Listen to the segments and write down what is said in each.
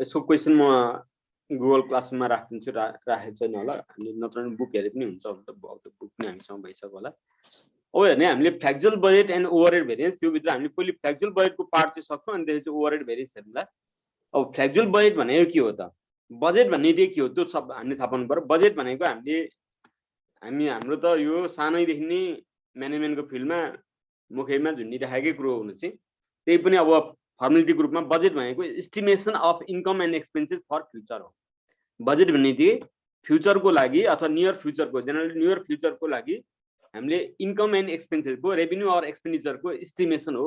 यसको क्वेसन म गुगल क्लासरुममा राखिदिन्छु, राखेको छैन होला, अनि नत्र बुक हेरे पनि हुन्छ, बुक पनि हामीसँग भइसक्यो होला। अब हेर्ने हामीले flexible budget and overhead variance, यो भित्र हामीले पहिले फ्लेक्सिबल बजेटको पार्ट चाहिँ सक्छौँ, अनि त्यसपछि ओभरहेड भेरिएन्स हेर्नुला। अब फ्लेक्सिबल बजेट भनेको के हो त, बजेट भन्ने के हो त्यो सब हामीले थाहा पाउनु पर्यो। बजेट भनेको हाम्रो त यो सानैदेखि नै म्यानेजमेन्टको फिल्डमा मुखैमा झुन्डिराखेकै कुरो हुनु चाहिँ, त्यही पनि अब फर्मालिटीको रूपमा बजेट भनेको estimation of income and expenses for future हो। बजेट भन्ने फ्युचरको लागि अथवा नियर फ्युचरको, जेनरली नियर फ्युचरको लागि हामीले इन्कम एन्ड एक्सपेन्सेसको, रेभिन्यू अर एक्सपेन्डिचरको एस्टिमेसन हो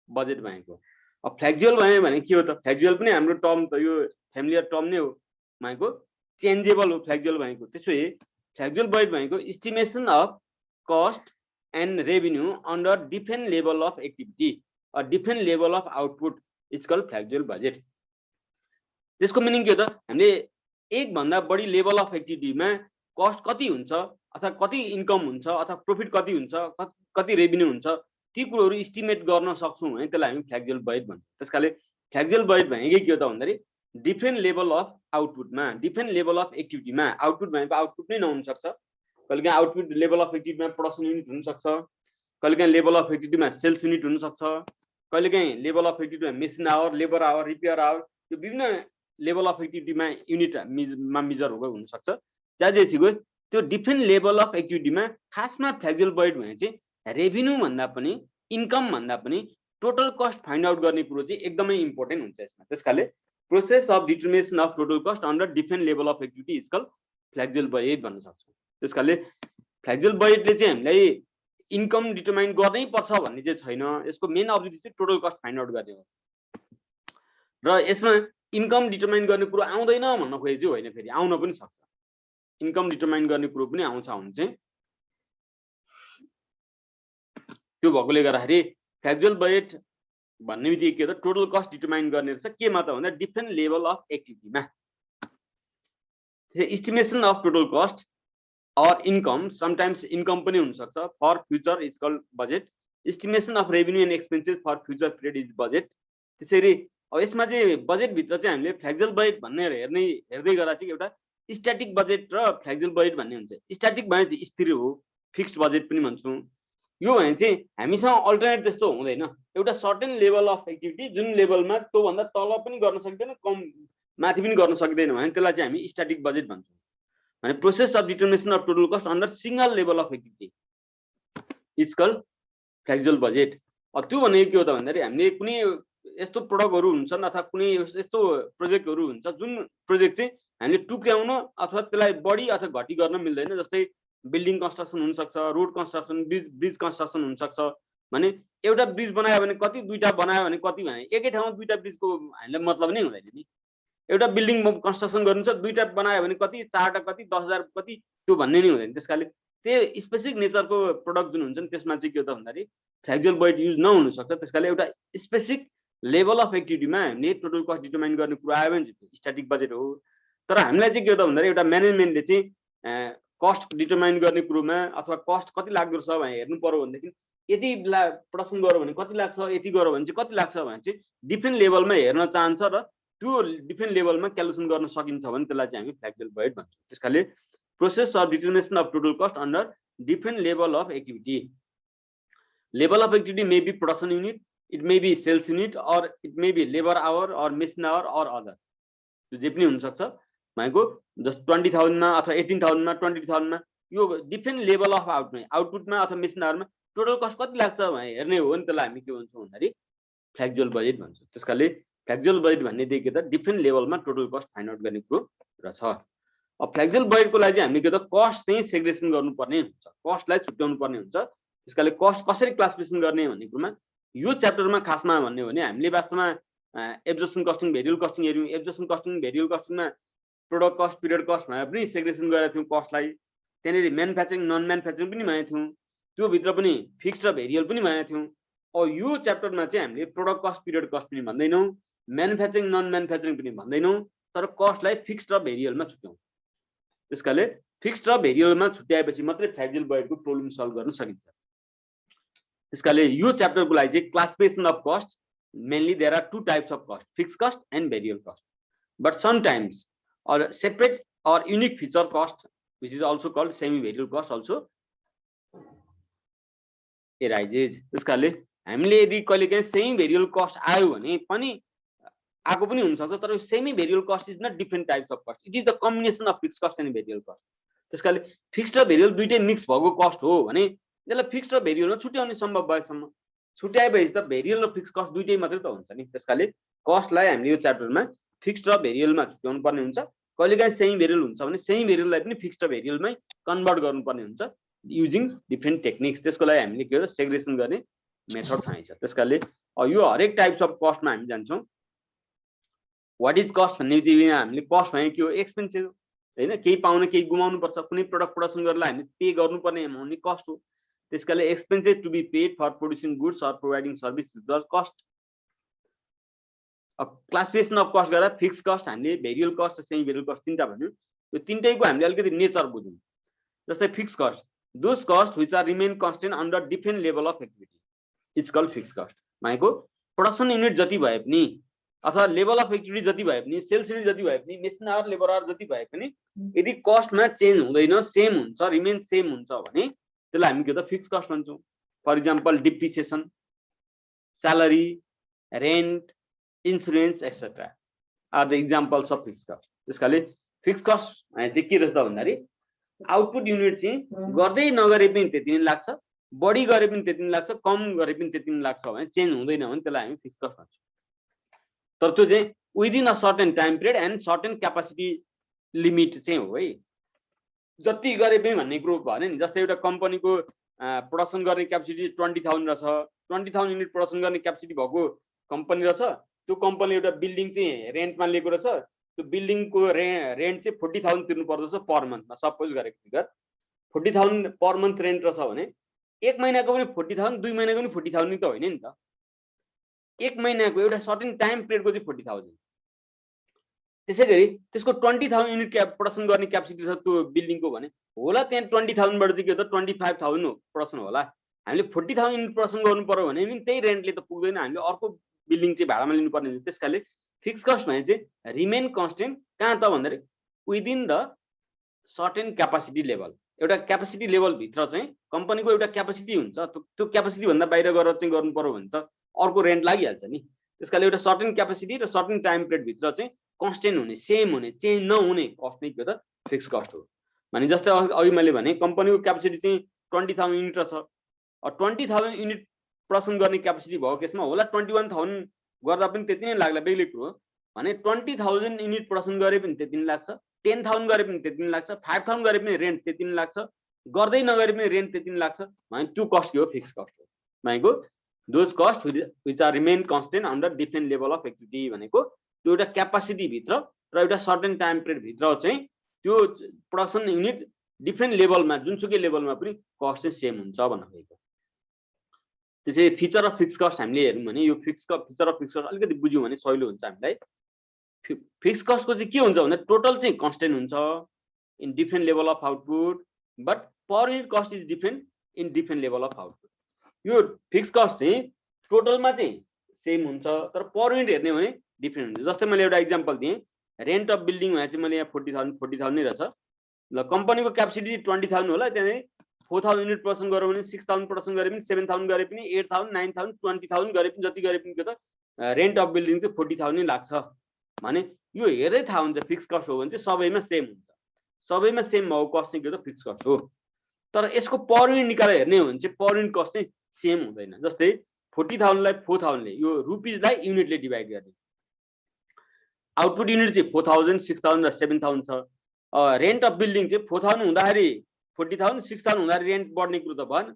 बजेट भनेको। अब फ्लेक्सिबल भने के हो त, फ्लेक्सिबल पनि हाम्रो टर्म त यो फ्यामिलियर टर्म नै हो भनेको, चेन्जेबल हो फ्लेक्सिबल भनेको। त्यसैले फ्लेक्सिबल बजेट भनेको estimation of cost and revenue under different level of activity or different level of output is called flexible budget. त्यसको मिनिङ के हो त, हामीले एक भन्दा बढी लेभल अफ एक्टिभिटीमा कस्ट कति हुन्छ अथवा कति इन्कम हुन्छ अथवा प्रॉफिट कति हुन्छ, कति रेभिन्यू हुन्छ, ती कुरोहरू एस्टिमेट गर्न सक्छौँ भने त्यसलाई हामी फ्लेक्सिबल बजेट भन्छौँ। त्यसकाले फ्लेक्सिबल बजेट भनेको के हो त भन्दाखेरि डिफरेन्ट लेभल अफ आउटपुटमा, डिफरेन्ट लेभल अफ एक्टिभिटीमा, आउटपुट भनेको आउटपुट नै नहुन सक्छ, कहिलेकाहीँ आउटपुट लेभल अफ एक्टिभिटीमा प्रोडक्सन युनिट हुन सक्छ, कहिलेकाहीँ लेभल अफ एक्टिभिटीमा सेल्स युनिट हुन सक्छ, कहिलेकाहीँ लेभल अफ एक्टिभिटीमा machine hour, labour hour, repair hour, त्यो विभिन्न लेभल अफ एक्टिभिटीमा युनिटमा मेजर हुन सक्छ। ज्यादैसिको त्यो डिफरेन्ट लेभल अफ एक्टिभिटीमा खासमा फ्लेक्सिबल बजेट भने चाहिँ रेभिन्यू भन्दा पनि इन्कम भन्दा पनि टोटल कस्ट फाइन्ड आउट गर्ने कुरो चाहिँ एकदमै इम्पोर्टेन्ट हुन्छ यसमा। त्यसकाले process of determination of total cost under different level of activity is called flexible budget भन्न सक्छौँ। त्यसकाले फ्लेक्सिबल बजेटले चाहिँ हामीलाई इन्कम डिटर्माइन गर्नै पर्छ भन्ने चाहिँ छैन, यसको मेन अब्जेक्टिभ चाहिँ टोटल कस्ट फाइन्ड आउट गर्ने हो। र यसमा इन्कम डिटर्माइन गर्ने कुरो आउँदैन भन्न खोजे चाहिँ होइन, फेरि आउन पनि सक्छ, इन्कम डिटर्माइन गर्ने कुरो पनि आउँछ भने चाहिँ। त्यो भएकोले गर्दाखेरि फ्लेक्सिबल बजेट भन्ने बित्तिकै के हो त, टोटल कस्ट डिटर्माइन गर्ने रहेछ, केमा त भन्दा डिफरेन्ट लेभल अफ एक्टिभिटीमा। Estimation of total cost or income, sometimes income पनि हुन सक्छ, for future is called budget. Estimation of revenue and expenses for future period is budget. त्यसरी अब यसमा चाहिँ बजेटभित्र चाहिँ हामीले फ्लेक्सिबल बजेट भन्ने हेर्दै गर्दा चाहिँ एउटा स्ट्याटिक बजेट र फ्लेक्सिबल बजेट भन्ने हुन्छ। स्ट्याटिक भने चाहिँ स्थिर हो, फिक्स्ड बजेट पनि भन्छौँ। यो भने चाहिँ हामीसँग अल्टरनेट त्यस्तो हुँदैन, एउटा सर्टेन लेभल अफ एक्टिभिटी जुन लेभलमा त्योभन्दा तल पनि गर्न सक्दैन, कम माथि पनि गर्न सक्दैन भने त्यसलाई चाहिँ हामी स्ट्याटिक बजेट भन्छौँ। भने process of determination of total cost under single level of activity is called flexible budget. अब त्यो भनेको के हो त भन्दाखेरि हामीले कुनै यस्तो प्रोडक्टहरू हुन्छन् अथवा कुनै यस्तो प्रोजेक्टहरू हुन्छ जुन प्रोजेक्ट चाहिँ हामीले टुक्र्याउन अथवा त्यसलाई बढी अथवा घटी गर्न मिल्दैन। जस्तै बिल्डिङ कन्स्ट्रक्सन हुनसक्छ, रोड कन्स्ट्रक्सन, ब्रिज कन्स्ट्रक्सन हुनसक्छ। भने एउटा ब्रिज बनायो भने कति, दुईवटा बनायो भने कति, भने एकै ठाउँमा दुईवटा ब्रिजको हामीलाई मतलब नै हुँदैन नि। एउटा बिल्डिङ कन्स्ट्रक्सन गर्नु छ, दुईवटा बनायो भने कति, चारवटा कति, 10,000 कति, त्यो भन्ने नै हुँदैन। त्यसकाले त्यो स्पेसिफिक नेचरको प्रोडक्ट जुन हुन्छन् त्यसमा चाहिँ के हो त भन्दाखेरि फ्लेक्सिबल बजेट युज नहुन सक्छ। त्यसकाले एउटा स्पेसिफिक लेभल अफ एक्टिभिटीमा हामीले टोटल कस्ट डिटर्माइन गर्ने कुरा आयो भने चाहिँ स्ट्याटिक बजेट हो। तर हामीलाई चाहिँ के हो त भन्दाखेरि एउटा म्यानेजमेन्टले चाहिँ कस्ट डिटर्माइन गर्ने कुरोमा अथवा कस्ट कति लाग्दो रहेछ भने हेर्नु पर्यो भनेदेखि यति प्रडक्सन गऱ्यो भने कति लाग्छ, यति गऱ्यो भने चाहिँ कति लाग्छ भने चाहिँ डिफ्रेन्ट लेभलमा हेर्न चाहन्छ र त्यो डिफ्रेन्ट लेभलमा क्यालकुलेसन गर्न सकिन्छ भने त्यसलाई चाहिँ हामी फ्लेक्सिबल बजेट भन्छौँ। त्यसकाले process of determination of total cost under different level of activity. Level of activity may be production unit, it may be sales unit, or it may be labor hour or machine hour or other। त्यो जे पनि हुन सक्छ भनेको just 20,000 मा अथवा 18,000 मा 20,000 मा यो डिफरेन्ट लेभल अफ आउटपुटमा अथवा मेसिन आवरमा टोटल कस्ट कति लाग्छ भने हेर्ने हो भने त्यसलाई हामी के भन्छौँ भन्दाखेरि फ्लेक्सिबल बजेट भन्छौँ। त्यसकाले फ्लेक्सिबल बजेट भन्ने देखि त डिफरेन्ट लेभलमा टोटल कस्ट फाइन्ड आउट गर्ने कुरो रहेछ। अब फ्लेक्सिबल बजेटको लागि चाहिँ हामीले के त कस्ट चाहिँ सेग्रेगेसन गर्नुपर्ने हुन्छ, कस्टलाई छुट्याउनु पर्ने हुन्छ। त्यसकाले कस्ट कसरी क्लासिफिकेसन गर्ने भन्ने कुरोमा यो च्याप्टरमा खासमा भन्ने हो भने हामीले वास्तवमा एब्जर्प्सन कस्टिङ, भेरिएबल कस्टिङ हेर्यौँ। एब्जर्प्सन कस्टिङ, भेरिएबल कस्टिङमा प्रोडक्ट कस्ट, पिरियड कस्ट भनेर पनि सेग्रेगेसन गरेका थियौँ कस्टलाई। त्यहाँनिर म्यानुफ्याक्चरिङ, नन म्यानुफ्याक्चरिङ पनि भनेको थियौँ, त्यो भित्र पनि फिक्स्ड र भेरिएबल पनि भनेको थियौँ। अब यो च्याप्टरमा चाहिँ हामीले प्रोडक्ट कस्ट, पिरियड कस्ट पनि भन्दैनौँ, म्यानुफ्याक्चरिङ, नन म्यानुफ्याक्चरिङ पनि भन्दैनौँ, तर कस्टलाई फिक्स्ड र भेरिएबलमा छुट्याउँ। त्यसकाले फिक्स्ड र भेरिएबलमा छुट्याएपछि मात्रै फ्लेक्सिबल बजेटको प्रब्लम सल्भ गर्न सकिन्छ। त्यसकाले यो च्याप्टरको लागि चाहिँ classification of cost, mainly there are two types of cost, fixed cost and variable cost. but sometimes or separate or unique feature cost, which is also called semi-variable cost, also arises. त्यस कारणले हामीले यदि कहिलेकाहीँ semi variable cost आयो भने पनि आएको पनि हुन सक्छ, तर semi variable cost is not different types of cost, it is the combination of fixed cost and variable cost. त्यस कारणले फिक्स्ड र भेरिएबल दुईटै मिक्स भएको कस्ट हो भने त्यसलाई फिक्स्ड र भेरिएबलमा छुट्याउने सम्भव भएसम्म, छुट्याएपछि त भेरिएबल र फिक्स्ड कस्ट दुईटै मात्रै त हुन्छ नि। त्यस कारणले कस्टलाई हामीले यो च्याप्टरमा फिक्स्ड र भेरिएबलमा छुट्याउनु पर्ने हुन्छ। कहिलेकाहीँ सेमी भेरिएबल हुन्छ भने सेमी भेरिएबललाई पनि फिक्स्ड र भेरिएबलमै कन्भर्ट गर्नुपर्ने हुन्छ युजिङ डिफरेन्ट टेक्निक्स। त्यसको लागि हामीले के हो सेग्रेगेसन गर्ने मेथड चाहिन्छ। त्यस कारणले यो हरेक टाइप्स अफ कस्टमा हामी जान्छौँ। व्हाट इज कस्ट भन्ने बित्तिकै हामीले कस्ट भने के हो, एक्सपेन्सेस हैन, केही पाउन केही गुमाउनु पर्छ, कुनै प्रोडक्ट प्रोडक्सन गर्नलाई हामी पे गर्नुपर्ने अमाउन्ट कस्ट हो। त्यसकाले expenses to be paid for producing goods or providing service is the cost. Classification of cost गर्दा फिक्स कस्ट हामीले भेरिएबल कस्ट र सेमी भेरिएबल कस्ट तीनटा भन्यो। यो तीनटैको हामीले अलिकति नेचर बुझौँ। जस्तै fix cost, those cost which are remain constant under different level of activity is called fix cost. भनेको प्रोडक्सन युनिट जति भए पनि अथवा लेभल अफ एक्टिभिटी जति भए पनि, सेल्स युनिट जति भए पनि, मेसिन आवर लेबर आवर जति भए पनि यदि कस्टमा चेन्ज हुँदैन, सेम हुन्छ, रिमेन सेम हुन्छ भने त्यसलाई हामी के त फिक्स कस्ट भन्छौँ। For example depreciation, salary, rent, insurance etcetera are the examples of fix cost. त्यसकाले फिक्स कस्ट चाहिँ के रहेछ भन्दाखेरि आउटपुट युनिट चाहिँ गर्दै नगरे पनि त्यति नै लाग्छ, बढी गरे पनि त्यति नै लाग्छ, कम गरे पनि त्यति नै लाग्छ भने चेन्ज हुँदैन भने त्यसलाई हामी फिक्स कस्ट भन्छौँ। तर त्यो चाहिँ within a certain time period and certain capacity limit चाहिँ हो है। जति गरे पनि भन्ने ग्रुप भयो नि। जस्तै एउटा कम्पनीको प्रोडक्सन गर्ने क्यापेसिटी 20,000 रहेछ, 20,000 युनिट प्रोडक्सन गर्ने क्यापेसिटी भएको कम्पनी रहेछ। त्यो कम्पनी एउटा बिल्डिङ चाहिँ रेन्टमा लिएको रहेछ, त्यो बिल्डिङको रेन्ट चाहिँ 40,000 तिर्नु पर्दछ पर मन्थमा। सपोज गरेको फिगर 40,000 पर मन्थ रेन्ट रहेछ भने एक महिनाको पनि 40,000, 2 महिनाको पनि 40,000 नि त होइन नि त। एक महिनाको एउटा सर्टेन टाइम पिरियडको चाहिँ 40,000। त्यसै गरी त्यसको 20,000 युनिट प्रोडक्सन गर्ने क्यापेसिटी छ त्यो बिल्डिङको भने होला त्यहाँ 20,000 बाट चाहिँ के त 25,000 हो प्रोडक्सन होला। हामीले 40,000 युनिट प्रोडक्सन गर्नु पर्यो भने पनि त्यही रेन्टले त पुग्दैन, हामीले अर्को बिल्डिङ चाहिँ भाडामा लिनुपर्ने हुन्छ। त्यसकाले फिक्स कस्ट भने चाहिँ रिमेन कन्स्टेन्ट कहाँ त भन्दाखेरि within the certain capacity level. एउटा क्यापासिटी लेभल भित्र चाहिँ कम्पनीको एउटा क्यापासिटी हुन्छ, त्यो क्यापासिटी भन्दा बाहिर गएर चाहिँ गर्नु पर्यो भने त अर्को रेन्ट लागिहाल्छ नि। त्यसकाले एउटा सर्टेन क्यापासिटी र सर्टेन टाइम पिरियड भित्र चाहिँ कन्स्टेन्ट हुने, सेम हुने, चेन्ज नहुने कस्ट नै के त फिक्स कस्ट हो। भने जस्तै अघि मैले भने कम्पनीको क्यापासिटी चाहिँ 20,000 युनिट छ, 20,000 युनिट प्रोडक्सन गर्ने क्यापासिटी भएको केसमा होला 21,000 गर्दा पनि त्यति नै लाग्ला, बेग्लै कुरो भने 20,000 युनिट प्रोडक्सन गरे पनि त्यति नै लाग्छ, 10,000 गरे पनि त्यति नै लाग्छ, 5,000 गरे पनि रेन्ट त्यति नै लाग्छ, गर्दै नगरे पनि रेन्ट त्यति नै लाग्छ भने त्यो कस्ट के हो, फिक्स कस्ट हो। भनेको those cost which are remain constant under different level of activity भनेको त्यो एउटा क्यापासिटी भित्र र एउटा सर्टेन टाइम पिरियड भित्र चाहिँ त्यो प्रोडक्सन युनिट डिफरेन्ट लेभलमा, जुनसुकै लेभलमा पनि कस्ट चाहिँ सेम हुन्छ भन्न खोजेको। त्यसै फिचर अफ फिक्स कस्ट हामीले हेर्यौँ भने यो फिचर अफ फिक्स कस्ट अलिकति बुझ्यौँ भने सजिलो हुन्छ हामीलाई। फिक्स कस्टको चाहिँ के हुन्छ भने टोटल चाहिँ कन्स्टेन्ट हुन्छ in different level of output, but per unit cost is different in different level of output. यो फिक्स कस्ट चाहिँ टोटलमा चाहिँ सेम हुन्छ तर पर युनिट हेर्ने भने डिफरेन्ट हुन्छ। जस्तै मैले एउटा इक्जाम्पल दिएँ, रेन्ट अफ बिल्डिङ भने चाहिँ मैले यहाँ 40,000 नै रहेछ। ल कम्पनीको क्यापेसिटी 20,000 होला, त्यहाँ 4,000 युनिट प्रोडक्सन गऱ्यो भने 6,000 प्रोडक्सन गरे पनि 7,000 गरे पनि 8,000, 9,000, 20,000 गरे पनि जति गरे पनि के त रेन्ट अफ बिल्डिङ चाहिँ 40,000 नै लाग्छ भने यो हेरेरै थाहा हुन्छ फिक्स कस्ट हो भने चाहिँ सबैमा सेम हुन्छ। सबैमा सेम भएको कस्ट चाहिँ के त फिक्स कस्ट हो। तर यसको पर युनिट निकालेर हेर्ने हो भने चाहिँ पर युनिट कस्ट चाहिँ सेम हुँदैन। जस्तै 40,000 लाई 4,000 ले यो रुपिजलाई युनिटले डिभाइड गर्ने, आउटपुट युनिट चाहिँ 4,000, 6,000 र 7,000 छ। रेन्ट अफ बिल्डिङ चाहिँ 4,000 हुँदाखेरि 40,000, 6,000 हुँदाखेरि रेन्ट बढ्ने कुरो त भएन,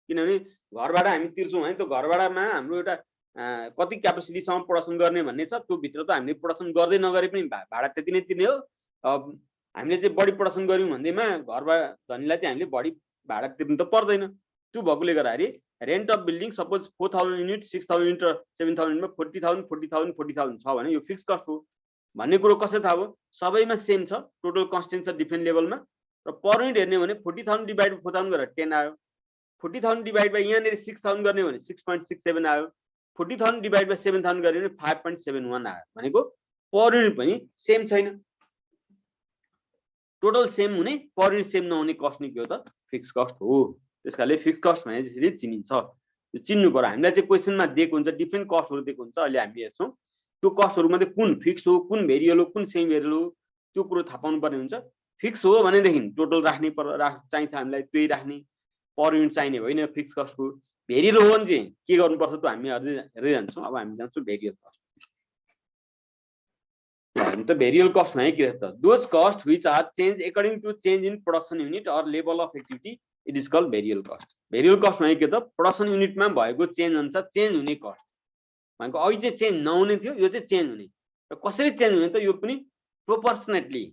किनभने घरबाट हामी तिर्छौँ है, त्यो घरबाटमा हाम्रो एउटा कति क्यापेसिटीसम्म प्रोडक्सन गर्ने भन्ने छ, त्यो भित्र त हामीले प्रोडक्सन गर्दै नगरे पनि भाडा त्यति नै तिर्ने हो। हामीले चाहिँ बढी प्रोडक्सन गऱ्यौँ भन्दैमा घरबाट धनीलाई चाहिँ हामीले बढी भाडा तिर्नु त पर्दैन। त्यो भएकोले गर्दाखेरि rent of building suppose 4,000 unit, 6,000 unit र 7,000 युनिटमा 40,000, 40,000, 40,000 छ भने यो फिक्स कस्ट हो भन्ने कुरो कसरी थाहा भयो? सबैमा सेम छ, टोटल कन्स्टेन्ट छ डिफरेन्ट लेभलमा र पर युनिट हेर्ने भने 40,000 डिभाइड 4,000 गरेर 10 आयो, 40,000 डिभाइड बाई यहाँनिर 6,000 गर्ने भने 6.67 आयो, 40,000 डिभाइड बाई 7,000 गर्ने भने 5.71 आयो। भनेको पर युनिट पनि सेम छैन। टोटल सेम हुने पर युनिट सेम नहुने कस्ट नै के हो त फिक्स कस्ट हो। त्यसकाले फिक्स कस्ट भने त्यसरी चिनिन्छ। यो चिन्नु पर्यो। हामीलाई चाहिँ क्वेसनमा दिएको हुन्छ डिफ्रेन्ट कस्टहरु दिएको हुन्छ। अहिले हामी हेर्छौं त्यो कस्टहरु मध्ये कुन फिक्स हो, कुन भेरिएबल हो, कुन सेमी भेरिएबल हो, त्यो कुरो थाहा पाउनु पर्ने हुन्छ। फिक्स हो भनेदेखि टोटल राख्ने चाहिन्छ हामीलाई, त्यही राख्ने। पर युनिट चाहिने होइन फिक्स कस्टको। भेरिएबल हो भने चाहिँ के गर्नुपर्छ त हामी हेर्दै जान्छौँ। अब हामी जान्छौँ भेरिएबल कस्ट। हामी त भेरिएबल कस्ट भने के हो त? Those cost which are change according to change in production unit or level of activity it is called variable cost. Variable cost भने के हो त? प्रोडक्सन युनिटमा भएको चेन्ज अनुसार चेन्ज हुने कस्ट भनेको अघि चाहिँ चेन्ज नहुने थियो, यो चाहिँ चेन्ज हुने। र कसरी चेन्ज हुने त? यो पनि प्रोपोर्सनेटली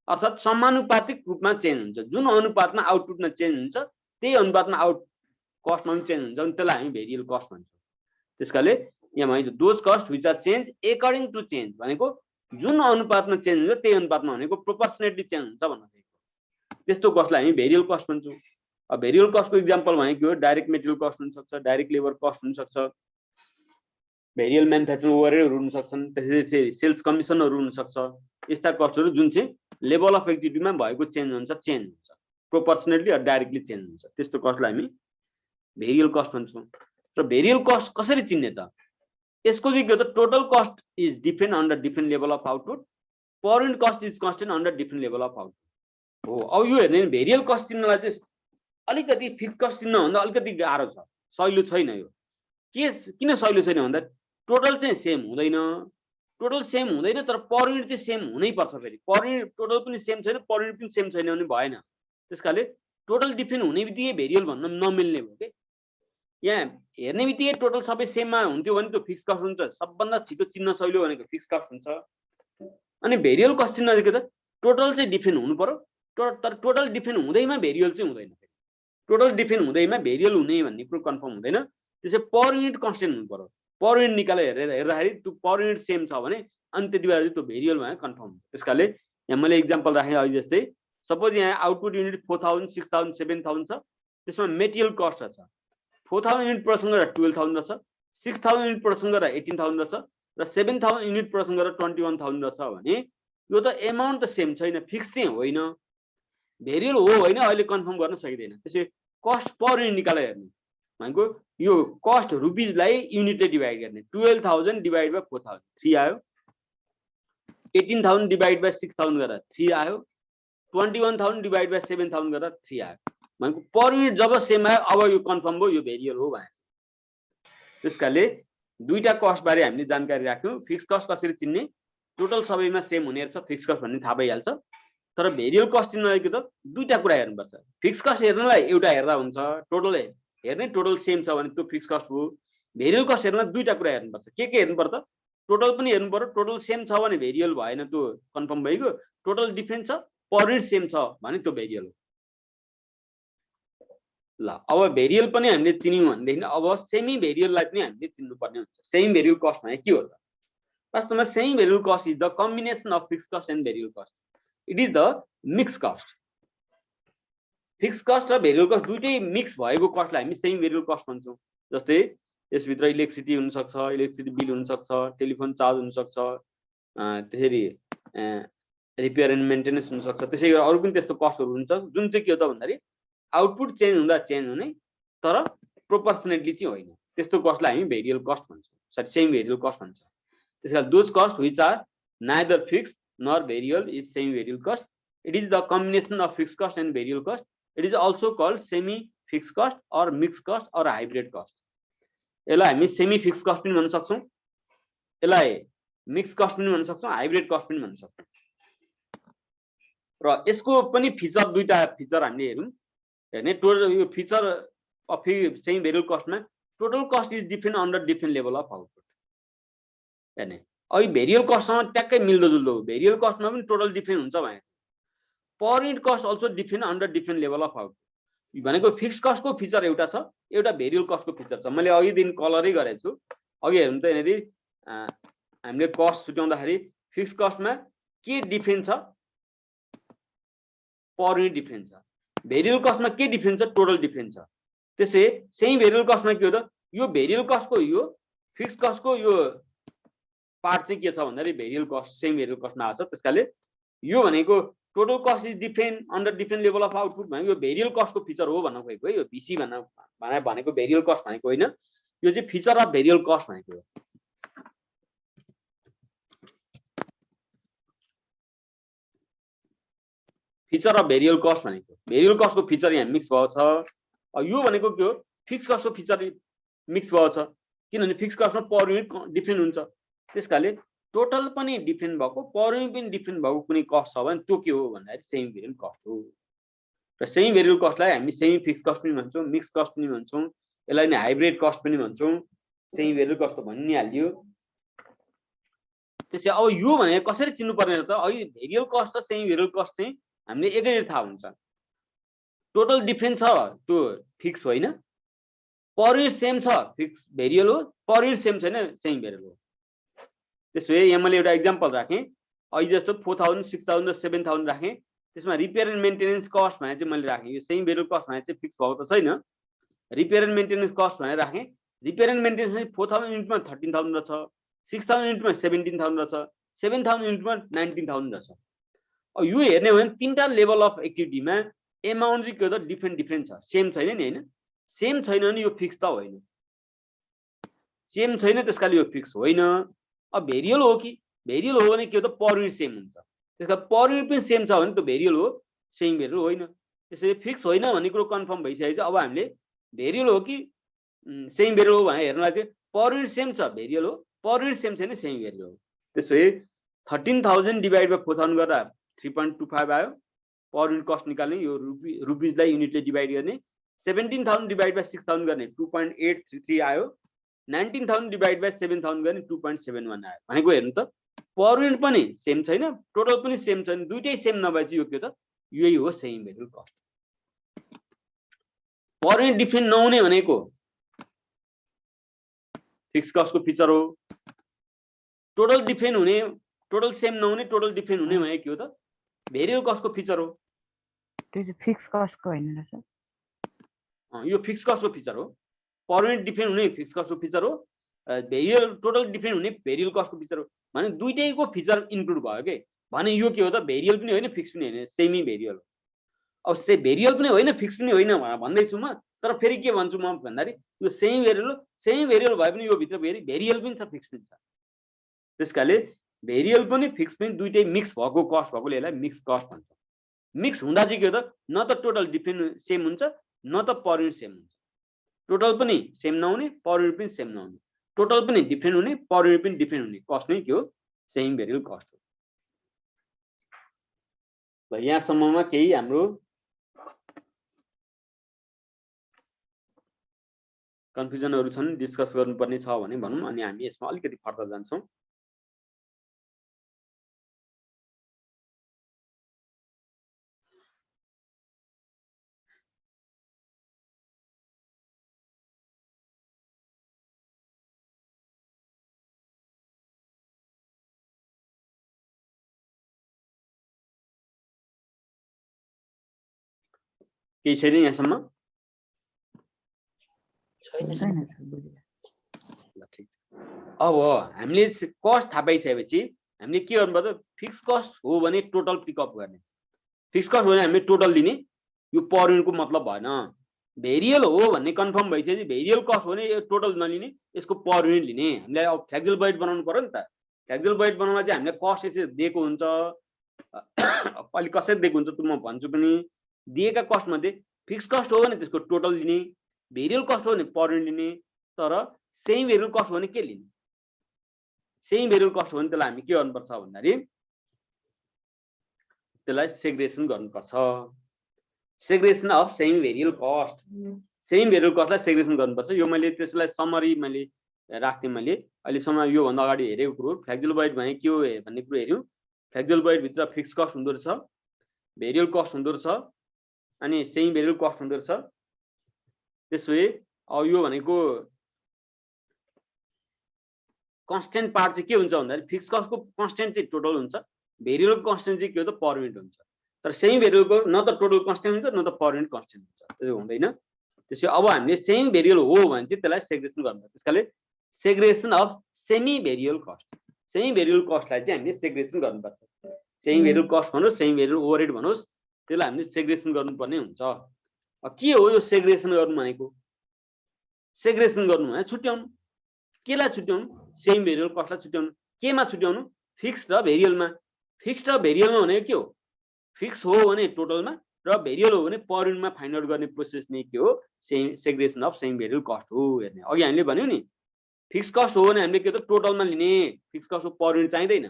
अर्थात समानुपातिक रूपमा चेन्ज हुन्छ। जुन अनुपातमा आउटपुटमा चेन्ज हुन्छ त्यही अनुपातमा आउट कस्टमा पनि चेन्ज हुन्छ अनि त्यसलाई हामी भेरिएबल कस्ट भन्छौँ। त्यसकाले यहाँ भन्छ those cost which are change according to change भनेको जुन अनुपातमा चेन्ज हुन्छ त्यही अनुपातमा भनेको प्रोपोर्सनेटली चेन्ज हुन्छ भन्न खोजेको। त्यस्तो कस्टलाई हामी भेरिएबल कस्ट भन्छौँ। अब भेरिएबल कस्टको एक्जाम्पल भनेको हो डाइरेक्ट मेटेरियल कस्ट हुन सक्छ, डाइरेक्ट लेबर कस्ट हुन सक्छ, भेरिएबल म्यानुफ्याक्चरिङ ओभरहेडहरु हुन सक्छन्, त्यसैगरी सेल्स कमिसनहरु हुन सक्छ। यस्ता कस्टहरु जुन चाहिँ लेभल अफ एक्टिभिटीमा भएको चेन्ज हुन्छ प्रोपोर्सनेटली अर डाइरेक्टली चेन्ज हुन्छ। त्यस्तो कस्टलाई हामी भेरिएबल कस्ट भन्छौँ। र भेरिएबल कस्ट कसरी चिन्ने त? यसको चाहिँ के हो त? Total cost is different under different level of output, per unit cost is constant under different level of output हो। अब यो हेर्ने भेरिएबल कस्ट चिन्नलाई चाहिँ अलिकति फिक्स कस्ट चिन्न भन्दा अलिकति गाह्रो छ, सजिलो छैन। यो किन सजिलो छैन भन्दा टोटल चाहिँ सेम हुँदैन। टोटल सेम हुँदैन तर पर युनिट चाहिँ सेम हुनै पर्छ। फेरि पर युनिट टोटल पनि सेम छैन, पर युनिट पनि सेम छैन भने भएन। त्यसकाले टोटल डिफरेन्ट हुने बित्तिकै भेरिएबल भन्न नमिल्ने भयो के। यहाँ हेर्ने बित्तिकै टोटल सबै सेममा हुन्थ्यो भने त्यो फिक्स कस्ट हुन्छ। सबभन्दा छिटो चिन्न सजिलो भनेको फिक्स कस्ट हुन्छ। अनि भेरिएबल कस्ट चिन्न के त? टोटल चाहिँ डिफरेन्ट हुनु पर्यो तर टोटल डिफरेन्ट हुँदैमा भेरिएबल चाहिँ हुँदैन। टोटल डिफरेन्ट हुँदैमा भेरिएबल हुने भन्ने कुरो कन्फर्म हुँदैन। त्यसै पर युनिट कन्स्टेन्ट हुनु पर्यो। पर युनिट निकालेर हेर्दाखेरि त्यो पर युनिट सेम छ भने अनि त्यति बेला चाहिँ त्यो भेरिएबल भने कन्फर्म हुन्छ। त्यसकाले यहाँ मैले एक्जाम्पल राखेँ अघि जस्तै सपोज यहाँ आउटपुट युनिट 4000, 6000, 7000 छ। त्यसमा मेटेरियल कस्ट छ 4000 युनिट प्रोडक्सन गरेर 12000 रहेछ, 6000 युनिट प्रोडक्सन गरेर 18000 रहेछ र 7000 युनिट प्रोडक्सन गरेर 21000 रहेछ भने यो त एमाउन्ट त सेम छैन, फिक्स चाहिँ होइन। भेरिएबल हो होइन अहिले कन्फर्म गर्न सकिँदैन। त्यसै कस्ट पर युनिट निकालेर हेर्ने भनेको यो कस्ट रुपिजलाई युनिटले डिभाइड गर्ने। 12000 डिभाइड बाइ 4000 3 आयो, 18000 डिभाइड बाइ 6000 गरेर 3 आयो, 21000 डिभाइड बाइ 7000 गरेर 3 आयो। भनेको पर युनिट जब सेम आयो अब यो कन्फर्म भयो यो भेरिएबल हो भने। त्यसकाले दुईटा कस्ट बारे हामीले जानकारी राख्यौं। फिक्स कस्ट कसरी चिन्ने? टोटल सबैमा सेम हुने रहेछ फिक्स कस्ट भन्ने थाहा भइहाल्छ। तर भेरिएबल कस्ट चिन्नलाई के त दुईटा कुरा हेर्नुपर्छ। फिक्स कस्ट हेर्नलाई एउटा हेर्दा हुन्छ, टोटल हेर्ने टोटल सेम छ भने त्यो फिक्स कस्ट हो। भेरिएबल कस्ट हेर्न दुईटा कुरा हेर्नुपर्छ। के हेर्नु पर्छ त? टोटल पनि हेर्नु पर्यो। टोटल सेम छ भने भेरिएबल भएन, त्यो कन्फर्म भइगयो। टोटल डिफरेन्ट छ, पर युनिट सेम छ भने त्यो भेरिएबल हो। ल अब भेरिएबल पनि हामीले चिन्यौं भनेदेखि अब सेमी भेरिएबललाई पनि हामीले चिन्नु पर्ने हुन्छ। सेमी भेरिएबल कस्ट भने के हो त? वास्तवमा semi variable cost is the combination of fix cost and variable cost. It is the mix cost. Fix cost र भेरिएबल कस्ट दुईटै मिक्स भएको कस्टलाई हामी सेमी भेरिएबल कस्ट भन्छौँ। जस्तै यसभित्र इलेक्ट्रिसिटी हुन सक्छ, इलेक्ट्रिसिटी बिल हुन सक्छ, टेलिफोन चार्ज हुन सक्छ, त्यसरी रिपेयर एन्ड मेन्टेनेन्स हुन सक्छ। त्यसै गरी अरु पनि त्यस्तो कस्टहरु हुन्छ जुन चाहिँ के हो त भन्दाखेरि आउटपुट चेन्ज हुँदा चेन्ज हुने तर प्रोपोर्सनेटली चाहिँ होइन। त्यस्तो कस्टलाई हामी भेरिएबल कस्ट भन्छौँ, सरी सेमी भेरिएबल कस्ट भन्छौँ। त्यसकारण those cost which are neither fixed nor variable is semi variable cost. It is the combination of fixed cost and variable cost. It is also called semi fixed cost or mix cost or hybrid cost. यसलाई हामी semi fixed cost पनि भन्न सक्छौं, यसलाई mix cost पनि भन्न सक्छौं, hybrid cost पनि भन्न सक्छौं। र यसको पनि फिचर दुईटा फिचर हामीले हेरौं। हेर्ने टोटल यो feature of semi variable कस्टमा total cost is different under different level of output. हेर्ने अहिले भेरिएबल कस्टसँग ट्याक्कै मिल्दो जुल्दो हो। भेरिएबल कस्टमा पनि टोटल डिफरेन्ट हुन्छ भने per unit cost also different under different level of output भनेको फिक्स कस्टको फिचर एउटा छ, एउटा भेरिएबल कस्टको फिचर छ। मैले अघि दिन कलरै गरेको छु। अघि हेर्नु त यहाँनेरि हामीले कस्ट छुट्याउँदाखेरि फिक्स कस्टमा के डिफरेन्ट छ? पर युनिट डिफरेन्ट छ। भेरिएबल कस्टमा के डिफरेन्ट छ? टोटल डिफरेन्ट छ। त्यसै सेमी भेरिएबल कस्टमा के हो त? यो भेरिएबल कस्टको यो फिक्स कस्टको यो पार्ट चाहिँ के छ भन्दाखेरि भेरिएबल कस्ट सेम भेरिएबल कस्टमा आउँछ। त्यसकाले यो भनेको total cost is different under different level of output भनेको यो भेरिएबल कस्टको फिचर हो भन्न खोजेको है। यो भिसी भनेको भेरिएबल कस्ट भनेको होइन, यो चाहिँ फिचर अफ भेरिएबल कस्ट भनेको हो। फिचर अफ भेरिएबल कस्ट भनेको भेरिएबल कस्टको फिचर यहाँ मिक्स भएको छ। यो भनेको के हो, फिक्स कस्टको फिचर मिक्स भएको छ, किनभने फिक्स कस्टमा पर युनिट डिफरेन्ट हुन्छ। त्यसकाले टोटल पनि डिफरेन्ट भएको पर युनिट पनि डिफरेन्ट भएको कुनै कस्ट छ भने त्यो के हो भन्दाखेरि सेमी भेरिएबल कस्ट हो। र सेमी भेरिएबल कस्टलाई हामी सेमी फिक्स कस्ट पनि भन्छौँ, मिक्स कस्ट पनि भन्छौँ, यसलाई नि हाइब्रिड कस्ट पनि भन्छौँ। सेमी भेरिएबल कस्ट त भनिहाल्यो। त्यसै अब यो भने कसरी चिन्नु पर्ने त, अहिले भेरिएबल कस्ट र सेमी भेरिएबल कस्ट चाहिँ हामीले एकैचोटि थाहा हुन्छ। टोटल डिफरेन्ट छ त्यो फिक्स होइन, पर युनिट सेम छ फिक्स भेरिएबल हो, पर युनिट सेम छैन सेमी भेरिएबल हो। त्यसो भए यहाँ मैले एउटा इक्जाम्पल राखेँ, अहिले जस्तो 4000, 6000 र 7000 राखेँ। त्यसमा रिपेयर एन्ड मेन्टेनेन्स कस्ट भनेर चाहिँ मैले राखेँ। यो सेमी भेरिएबल कस्ट भनेर चाहिँ फिक्स भएको त छैन, रिपेयर एन्ड मेन्टेनेन्स कस्ट भनेर राखेँ। रिपेयर एन्ड मेन्टेनेन्स चाहिँ 4000 युनिटमा 13000 रहेछ, 6000 युनिटमा 17000 रहेछ, 7000 युनिटमा 19000 रहेछ। अब यो हेर्ने हो भने तीनटा लेभल अफ एक्टिभिटीमा एमाउन्ट चाहिँ के हो त डिफरेन्ट छ, सेम छैन नि होइन। सेम छैन भने यो फिक्स त होइन, सेम छैन त्यसकाले यो फिक्स होइन। अब भेरिएबल हो कि भेरिएबल हो भने के हो त पर युनिट सेम हुन्छ। त्यसकारण पर युनिट पनि सेम छ भने त भेरिएबल हो, सेम भेरिएबल होइन। त्यसैले फिक्स होइन भन्ने कुरो कन्फर्म भइसकेको छ। अब हामीले भेरिएबल हो कि सेम भेरिएबल हो भनेर हेर्नलाई चाहिँ पर युनिट सेम छ भेरिएबल हो, पर युनिट सेम छैन सेम भेरिएबल हो। त्यसो भए 13000 डिभाइड बाइ 4000 गर्दा 3.25 आयो पर युनिट कस्ट निकाल्ने, यो रुपिजलाई युनिटले डिभाइड गर्ने। 17000 डिभाइड बाइ 6000 गर्ने 2.833 आयो। 19000 डिभाइड बाइ 7000 गर्ने 2.71 आयो। भनेको हेर्नु त पर युनिट पनि सेम छैन, टोटल पनि सेम छैन, दुईटै सेम नभएपछि यो के त यही हो same variable cost. Per unit different नहुने भनेको फिक्स कस्टको फिचर हो। टोटल डिफरेन्ट हुने, टोटल सेम नहुने, टोटल डिफरेन्ट हुने भनेको के हो त भेरिएबल कस्टको फिचर हो। त्यो चाहिँ फिक्स कस्टको हैन र सर, यो फिक्स कस्टको फिचर हो। पर युनिट डिफरेन्ट हुने फिक्स कस्टको फिचर हो, भेरिएबल टोटल डिफरेन्ट हुने भेरिएबल कस्टको फिचर हो। भने दुईटैको फिचर इन्क्लुड भयो के। भने यो के हो त भेरिएबल पनि होइन फिक्स पनि होइन, सेमी भेरिएबल हो। अब भेरिएबल पनि होइन फिक्स पनि होइन भन्दैछु म, तर फेरि के भन्छु म भन्दाखेरि यो सेमी भेरिएबल, सेमी भेरिएबल भए पनि यो भित्र भेरिएबल पनि छ फिक्स पनि छ। त्यसकाले भेरिएबल पनि फिक्स पनि दुईटै मिक्स भएको कस्ट भएकोले यसलाई मिक्स कस्ट भन्छ। मिक्स हुँदा चाहिँ के हो त न त टोटल डिफरेन्ट सेम हुन्छ न त पर युनिट सेम हुन्छ। टोटल पनि सेम नहुने, पर युनिट पनि सेम नहुने, टोटल पनि डिफरेन्ट हुने, पर युनिट पनि डिफरेन्ट हुने कस्ट नै के हो सेम भेरिएबल कस्ट हो। ल यहाँसम्ममा केही हाम्रो कन्फ्युजनहरू छन्, डिस्कस गर्नुपर्ने छ भने भनौँ, अनि हामी यसमा अलिकति फर्दर जान्छौँ। केही छैन यहाँसम्म? अब हामीले कस्ट थाहा पाइसकेपछि हामीले के गर्नुपर्छ, फिक्स कस्ट हो भने टोटल पिकअप गर्ने। फिक्स कस्ट हो भने हामीले टोटल लिने, यो पर युनिटको मतलब भएन। भेरिएबल हो भन्ने कन्फर्म भइसकेपछि भेरिएबल कस्ट हो भने यो टोटल नलिने, यसको पर युनिट लिने। हामीलाई अब फ्लेक्सिबल बजेट बनाउनु पर्यो नि त। फ्लेक्सिबल बजेट बनाउन चाहिँ हामीले कस्ट यसरी दिएको हुन्छ, अलिक कसरी दिएको हुन्छ त म भन्छु पनि। दिएका कस्ट मध्ये फिक्स कस्ट हो भने त्यसको टोटल लिने, भेरिएबल कस्ट हो भने पर युनिट लिने, तर सेमी भेरिएबल कस्ट हो भने के लिने? सेमी भेरिएबल कस्ट हो भने त्यसलाई हामी के गर्नुपर्छ भन्दाखेरि त्यसलाई सेग्रेगेसन गर्नुपर्छ। Segregation of semi variable cost, semi variable कस्टलाई सेग्रेगेसन गर्नुपर्छ। यो मैले त्यसलाई समरी मैले राख्थेँ। मैले अहिलेसम्म योभन्दा अगाडि हेरेको कुरो फ्लेक्सिबल बजेट भने के हो भन्ने कुरो हेऱ्यौँ। फ्लेक्सिबल बजेटभित्र फिक्स कस्ट हुँदो रहेछ, भेरिएबल कस्ट हुँदो रहेछ, अनि सेमी भेरिएबल कस्ट हुँदो रहेछ। त्यसो भए अब यो भनेको कन्स्टेन्ट पार्ट चाहिँ के हुन्छ भन्दाखेरि फिक्स कस्टको कन्स्टेन्ट चाहिँ टोटल हुन्छ, भेरिएबल कन्स्टेन्ट चाहिँ के हो त पर युनिट हुन्छ। तर सेमी भेरिएबलको न त टोटल कन्स्टेन्ट हुन्छ न त पर युनिट कन्स्टेन्ट हुन्छ, त्यो हुँदैन। त्यसो अब हामीले सेमी भेरिएबल हो भने चाहिँ त्यसलाई सेग्रेगेसन गर्नुपर्छ। त्यसकाले segregation of semi variable cost, semi variable कस्टलाई चाहिँ हामीले सेग्रेगेसन गर्नुपर्छ। सेमी भेरिएबल कस्ट भनोस्, सेमी भेरिएबल ओभरहेड भनोस्, त्यसलाई हामीले सेग्रेगेसन गर्नुपर्ने हुन्छ। के हो यो सेग्रेगेसन गर्नु भनेको? सेग्रेगेसन गर्नु भने छुट्याउनु। केलाई छुट्याउनु? सेमी भेरिएबल कस्टलाई छुट्याउनु। केमा छुट्याउनु? फिक्स र भेरिएबलमा। फिक्स र भेरिएबलमा भनेको के हो? फिक्स हो भने टोटलमा र भेरिएबल हो भने पर युनिटमा फाइन्ड आउट गर्ने प्रोसेस नै के हो? सेग्रेगेसन अफ सेमी भेरिएबल कस्ट हो। हेर्ने अघि हामीले भन्यौ नि, फिक्स कस्ट हो भने हामीले के त टोटलमा लिने, फिक्स कस्टको पर युनिट चाहिँदैन।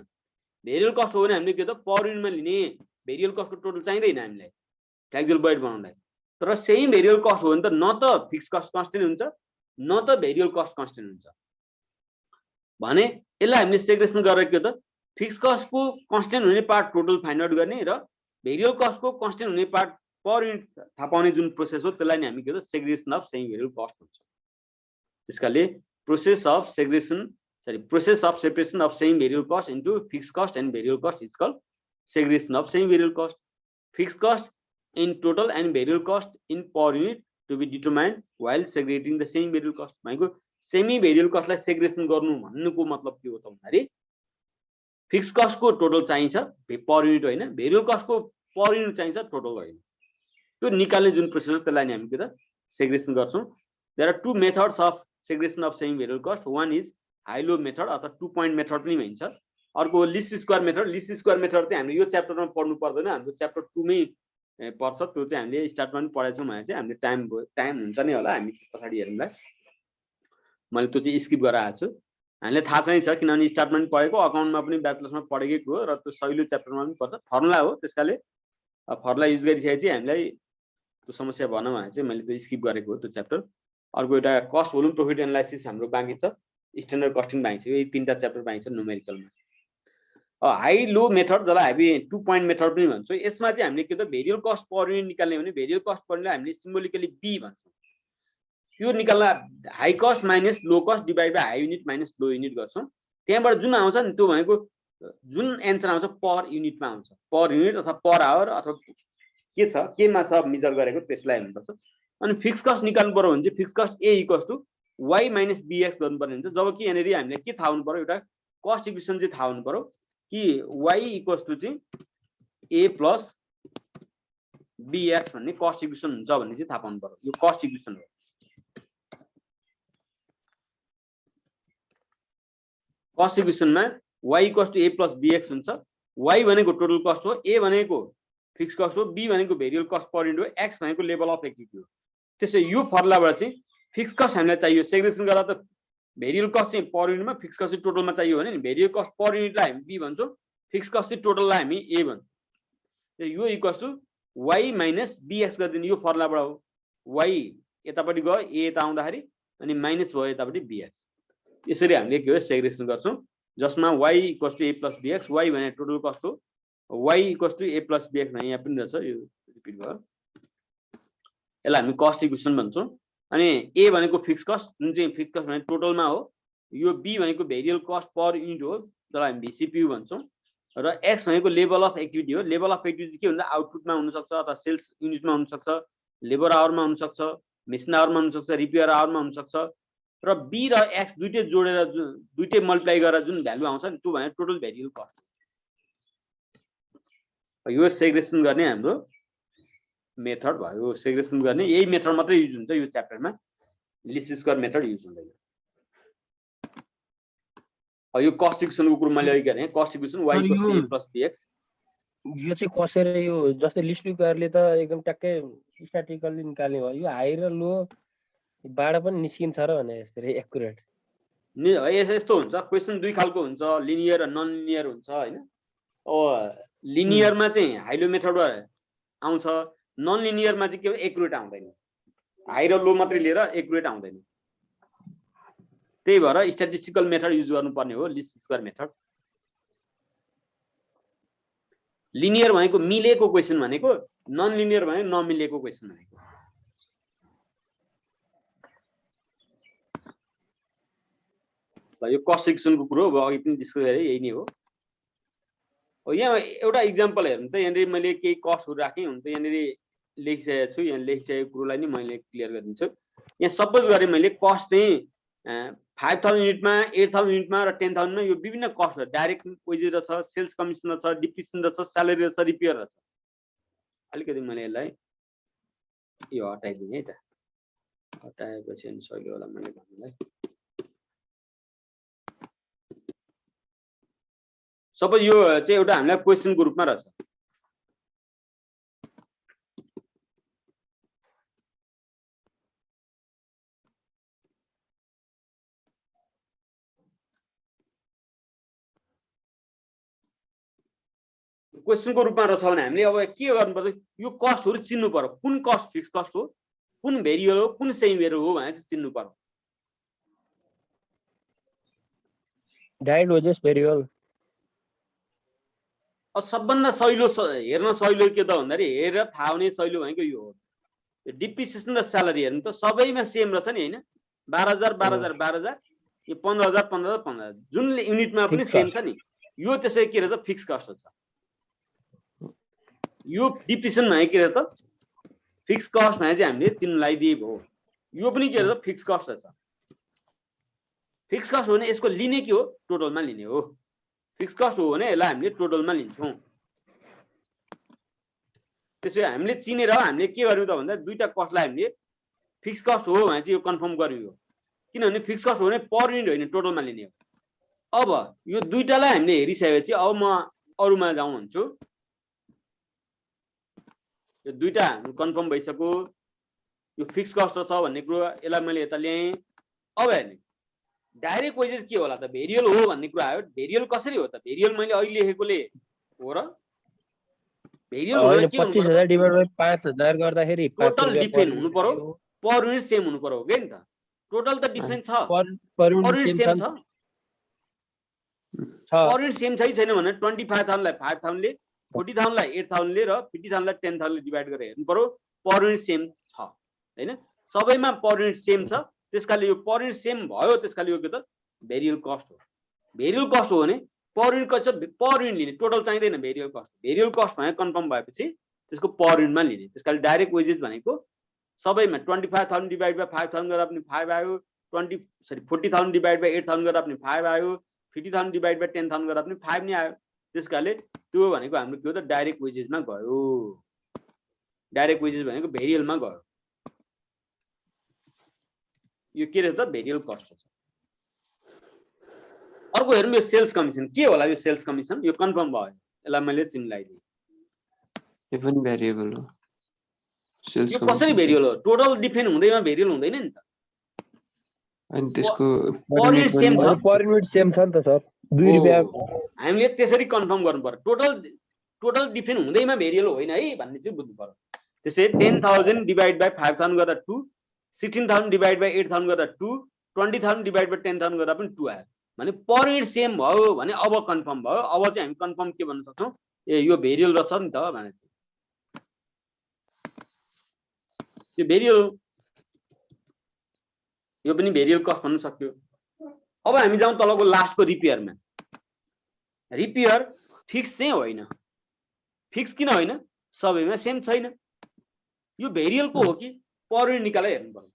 भेरिएबल कस्ट हो भने हामीले के त पर युनिटमा लिने, भेरिएबल कस्टको टोटल चाहिँदैन हामीलाई फ्लेक्सिबल बजेट बनाउनलाई। तर सेमी भेरिएबल कस्ट हो भने त न त फिक्स कस्ट कन्स्टेन्ट हुन्छ न त भेरिएबल कस्ट कन्स्टेन्ट हुन्छ भने यसलाई हामीले सेग्रेगेसन गरेर के त फिक्स कस्टको कन्स्टेन्ट हुने पार्ट टोटल फाइन्ड आउट गर्ने र भेरिएबल कस्टको कन्स्टेन्ट हुने पार्ट पर युनिट थाहा पाउने जुन प्रोसेस हो त्यसलाई नै हामी के त segregation of semi variable cost भन्छ। त्यसकाले process of separation of semi variable cost into fix cost and variable cost is called segregation of semi variable cost. Fixed cost in total and variable cost in per unit to be determined while segregating the semi variable cost. भनेको semi variable कस्टलाई सेग्रेगेसन गर्नु भन्नुको मतलब के हो त भन्दाखेरि fix कस्टको टोटल चाहिन्छ पर युनिट होइन, भेरिएबल कस्टको पर युनिट चाहिन्छ टोटल होइन। त्यो निकाल्ने जुन प्रोसेस हो त्यसलाई नै हामी के त सेग्रेगेसन गर्छौं। There are two methods of segregation of semi variable cost. One is high low method अथवा 2 point मेथड पनि भनिन्छ। अर्को least square method. Least square method चाहिँ हामीले यो च्याप्टरमा पढ्नु पर्दैन, हाम्रो च्याप्टर 2 मै पर्छ। त्यो चाहिँ हामीले स्टार्टमा पनि पढाएको छौँ भने चाहिँ हामीले टाइम हुन्छ नै होला, हामी पछाडि हेरौँला। मैले त्यो चाहिँ स्किप गरेर आएको छु। हामीले थाहा चाहिँ छ किनभने स्टार्टमा पनि पढेको, अकाउन्टमा पनि ब्याचलर्समा पढेकै हो र त्यो सहिलो च्याप्टरमा पनि पर्छ। फर्मुला हो, त्यसकाले फर्मुला युज गरिसकेपछि हामीलाई त्यो समस्या भएन भने चाहिँ मैले त्यो स्किप गरेको हो त्यो च्याप्टर। अर्को एउटा कस्ट भोल्युम प्रॉफिट एनालाइसिस हाम्रो बाँकी छ, स्ट्यान्डर्ड कस्टिङ बाँकी छ। यो 3टा च्याप्टर बाँकी छ न्युमेरिकलमा। हाई लो मेथड जसलाई हामी 2 point मेथड पनि भन्छौँ। यसमा चाहिँ हामीले के त भेरिएबल कस्ट पर युनिट निकाल्ने भने भेरिएबल कस्ट पर युनिटलाई हामीले सिम्बोलिकली बी भन्छौँ। यो निकाल्न high cost minus low cost divide by high unit minus low unit गर्छौँ। त्यहाँबाट जुन आउँछ नि त्यो भनेको जुन एन्सर आउँछ पर युनिटमा आउँछ, पर युनिट अथवा पर आवर अथवा के छ केमा छ मेजर गरेको त्यसलाई हुनुपर्छ। अनि फिक्स कस्ट निकाल्नु पर्यो भने चाहिँ fix cost A equals to Y minus BX गर्नुपर्ने हुन्छ। जबकि यहाँनिर हामीले के थाहा हुनु पर्यो, एउटा कस्ट इक्वेसन चाहिँ थाहा हुनु पर्यो कि वाई इक्वल्स टु चाहिँ ए प्लस बीएक्स भन्ने कस्ट इक्वेसन हुन्छ भन्ने चाहिँ थाहा पाउनु पर्यो। यो कस्ट इक्वेसन हो। कस्ट इक्वेसनमा y equals to A plus b x हुन्छ। वाई भनेको टोटल कस्ट हो, ए भनेको फिक्स कस्ट हो, बी भनेको भेरिएबल कस्ट पर युनिट हो, एक्स भनेको लेभल अफ एक्टिभिटी हो। त्यसै यो फर्मुलाबाट चाहिँ फिक्स कस्ट हामीलाई चाहियो। सेग्रेगेसन गर्दा त भेरिएबल कस्ट चाहिँ पर युनिटमा, फिक्स कस्ट चाहिँ टोटलमा चाहियो भने नि भेरिएबल कस्ट पर युनिटलाई हामी बी भन्छौँ, फिक्स कस्ट चाहिँ टोटललाई हामी ए भन्छौँ। यो equals to Y minus BX गरिदिने यो फर्मुलाबाट हो। वाई यतापट्टि गयो ए यता आउँदाखेरि अनि माइनस भयो यतापट्टि बीएक्स। यसरी हामीले के हो सेग्रेगेसन गर्छौँ, जसमा Y equals to A plus BX. Y भने टोटल कस्ट हो, Y equals to A plus BX भने यहाँ पनि रहेछ, यो रिपिट भयो। यसलाई हामी कस्ट इक्वेसन भन्छौँ। अनि ए भनेको फिक्स कस्ट, जुन चाहिँ फिक्स कस्ट भने टोटलमा हो। यो बी भनेको भेरिएबल कस्ट पर युनिट हो, जसलाई हामी भीसीपीयू भन्छौँ। र एक्स भनेको लेभल अफ एक्टिभिटी हो। लेभल अफ एक्टिभिटी के हुन्छ, आउटपुटमा हुनसक्छ अथवा सेल्स युनिटमा हुनसक्छ, लेबर आवरमा हुनसक्छ, मेसिन आवरमा हुनसक्छ, रिपेयर आवरमा हुनसक्छ। र बी र एक्स दुइटै जोडेर दुइटै मल्टिप्लाई गरेर जुन भ्यालु आउँछ नि त्यो भने टोटल भेरिएबल कस्ट। यो सेग्रेगेसन गर्ने हाम्रो मेथड भयो। सेग्रेगेसन गर्ने यही मेथड मात्रै युज हुन्छ यो च्याप्टरमा, लिस्ट स्क्वायर मेथड युज हुँदैन। यो कस्ट इक्वेसनको कुरो मैले अघि गरेँ, cost equation y = a + bx। यो चाहिँ कसरी यो जस्तै लिस्ट स्क्वायरले त एकदम ट्याक्कै स्ट्याटिकली निकाल्ने भयो, यो हाई र लो बाट पनि निस्किन्छ र भने यसरी एक्युरेट नि यस्तो हुन्छ। क्वेसन दुई खालको हुन्छ, लिनियर र नन लिनियर हुन्छ हैन। लिनियरमा चाहिँ हाई लो मेथडबाट आउँछ, नन लिनियरमा चाहिँ के हो एक्युरेट आउँदैन। हाई र लो मात्रै लिएर एक्युरेट आउँदैन। त्यही भएर स्ट्याटिस्टिकल मेथड युज गर्नुपर्ने हो, लिस्ट स्क्वायर मेथड। लिनियर भनेको मिलेको क्वेसन भनेको, नन लिनियर भनेको नमिलेको क्वेसन भनेको। यो कस्ट इक्वेसनको कुरो हो, अघि पनि डिस्कस गरे यही नै हो। यहाँ एउटा इक्जाम्पल हेर्नु त, यहाँनिर मैले केही कस्टहरु राखेँ, हुन त यहाँनिर लेखिसकेको छु। यहाँ लेखिसकेको कुरोलाई नि मैले क्लियर गरिदिन्छु। यहाँ सपोज गरे मैले कस्ट चाहिँ 5000 युनिटमा 8000 युनिटमा र 10000 मा यो विभिन्न कस्ट छ डाइरेक्ट वेजेस छ सेल्स कमिसन छ डिप्रिसिएसन छ स्यालेरी छ रिपेयर छ अलिकति मैले यसलाई यो हटाइदिएँ है त हटाएपछि अनि सजिलो होला मैले भन्नुलाई सबै यो चाहिँ एउटा हामीलाई क्वेशनको रूपमा रहेछ क्वेशनको रूपमा रहेछ भने हामीले अब के गर्नुपर्छ यो कस्टहरु चिन्नु पर्यो कुन कस्ट फिक्स कस्ट हो कुन भेरिएबल हो कुन सेमी भेरिएबल हो भनेर चिन्नु पर्यो डाइरेक्ट वेजेस भेरिएबल अब सबभन्दा सजिलो हेर्न सजिलो के त भन्दाखेरि हेरेर थाहा हुने सजिलो भनेको यो हो डिप्रिसिएसन र स्यालेरी हेर्नु त सबैमा सेम रहेछ नि हैन 12000 12000 12000 यो 15000 15000 15000 जुन युनिटमा पनि सेम छ नि यो त्यसै के रहेछ फिक्स कस्ट छ यो डिप्रिसिएसन भने के रहेछ फिक्स कस्ट भने चाहिँ हामीले चिन्ह लगाइदिए भयो यो पनि के रहेछ फिक्स कस्ट छ फिक्स कस्ट हो भने यसको लिने के हो टोटलमा लिने हो फिक्स कस्ट हो भने यसलाई हामीले टोटलमा लिन्छौं त्यसै हामीले चिनेर हामीले के गर्यौं त भन्दा दुईटा कस्टलाई हामीले फिक्स कस्ट हो भने चाहिँ यो कन्फर्म गर्यौं किनभने फिक्स कस्ट हो भने पर युनिट होइन टोटलमा लिने हो अब यो दुईटालाई हामीले हेरिसकेपछि अब म अरुमा जाउँ भन्छु यो दुईटा कन्फर्म भइसक्यो यो फिक्स कस्ट छ भन्ने कुरा यसलाई मैले यता ल्याएँ अब हेर्ने डाइरेक्ट वेजेस के होला त भेरिएबल हो भन्ने कुरा आयो भेरिएबल कसरी हो त भेरिएबल मैले अहिले लेखेकोले हो र भेरिएबल हो के 25000 डिवाइड बाइ 5000 गर्दाखेरि टोटल डिफरेन्ट हुनु पर्यो पर युनिट सेम हुनु पर्यो के नि त टोटल त डिफरेन्ट छ पर युनिट सेम छ पर युनिट सेम छैन भने 25000 लाई 5000 ले 40000 लाई 8000 ले र 50000 लाई 10000 ले डिवाइड गरेर हेर्नु पर्यो पर युनिट सेम छ हैन सबैमा पर युनिट सेम छ त्यसकाले यो पर युनिट सेम भयो त्यसकाले यो के त भेरिएबल कस्ट हो भेरिएबल कस्ट हो भने per unit cost per unit लिने टोटल चाहिँदैन भेरिएबल कस्ट भने कन्फर्म भएपछि त्यसको पर युनिटमा लिने त्यसकाले डाइरेक्ट वेजेस भनेको सबैमा 25000 डिवाइड बाइ 5000 गर्दा पनि 5 आयो 40000 डिवाइड बाइ 8000 गर्दा पनि 5 आयो 50000 डिवाइड बाइ 10000 गर्दा पनि 5 नै आयो त्यसकाले त्यो भनेको हाम्रो के हो त डाइरेक्ट वेजेसमा गयो डाइरेक्ट वेजेस भनेको भेरिएबलमा गयो यो के रहेछ त भेरिएबल कस्ट छ अर्को हेरौँ यो सेल्स कमिसन के होला यो सेल्स कमिसन यो कन्फर्म भयो यसलाई मैले चिन्ह लगाइदिएँ यो पनि भेरिएबल हो सेल्स यो कसरी भेरिएबल हो टोटल डिफरेन्ट हुँदैमा भेरिएबल हुँदैन नि त अनि त्यसको पर युनिट सेम छ पर युनिट सेम छ नि त सर 2 रुपैयाँ हामीले त्यसरी कन्फर्म गर्नु पर्यो टोटल डिफरेन्ट हुँदैमा भेरिएबल होइन है भन्ने चाहिँ बुझ्नु पर्यो त्यसै 10000 डिवाइड बाइ 5000 गर्दा 2 16000 डिवाइड बाइ 8000 गर्दा 2 20000 डिवाइड बाइ 10000 गर्दा पनि 2 आयो भने पर युनिट सेम भयो भने अब कन्फर्म भयो अब चाहिँ हामी कन्फर्म के भन्न सक्छौं ए यो भेरिएबल रहेछ नि त भने यो भेरिएबल यो पनि भेरिएबल कस्ट भन्न सक्यो अब हामी जाउँ तलको लास्टको रिपेयरमा रिपेयर फिक्स चाहिँ होइन फिक्स किन होइन सबैमा सेम छैन यो भेरिएबलको हो कि पर युनिट निकालेर हेर्नु पर्यो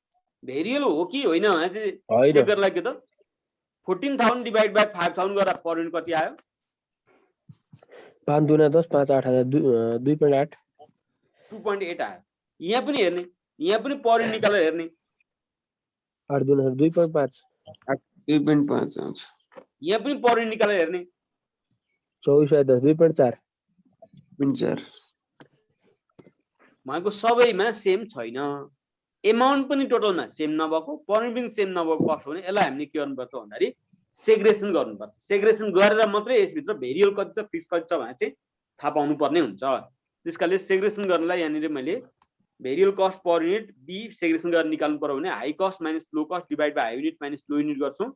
भेरिएबल हो कि होइन भने चाहिँ चेक गर्नलाई के त 14000 डिवाइड बाइ 5000 गर्दा पर युनिट कति आयो 5 दुना 10 5 8000 2.8 2.8 आयो यहाँ पनि हेर्ने यहाँ पनि पर युनिट निकालेर हेर्ने 8 दुना 2.5 2.5 आउँछ यहाँ पनि पर युनिट निकालेर हेर्ने 24 10 2.4 2.4 भनेको सबैमा सेम छैन एमाउन्ट पनि टोटलमा सेम नभएको पर युनिट पनि सेम नभएको कस्ट हो भने यसलाई हामीले के गर्नुपर्छ भन्दाखेरि सेग्रेसन गर्नुपर्छ सेग्रेसन गरेर मात्रै यसभित्र भेरिएबल कति छ फिक्स कति छ भने चाहिँ थाहा पाउनु पर्ने हुन्छ त्यसकाले सेग्रेसन गर्नलाई यहाँनिर मैले variable cost per unit b segregation गरेर निकाल्नु पर्यो भने high cost minus low cost divide by high unit minus low unit गर्छौं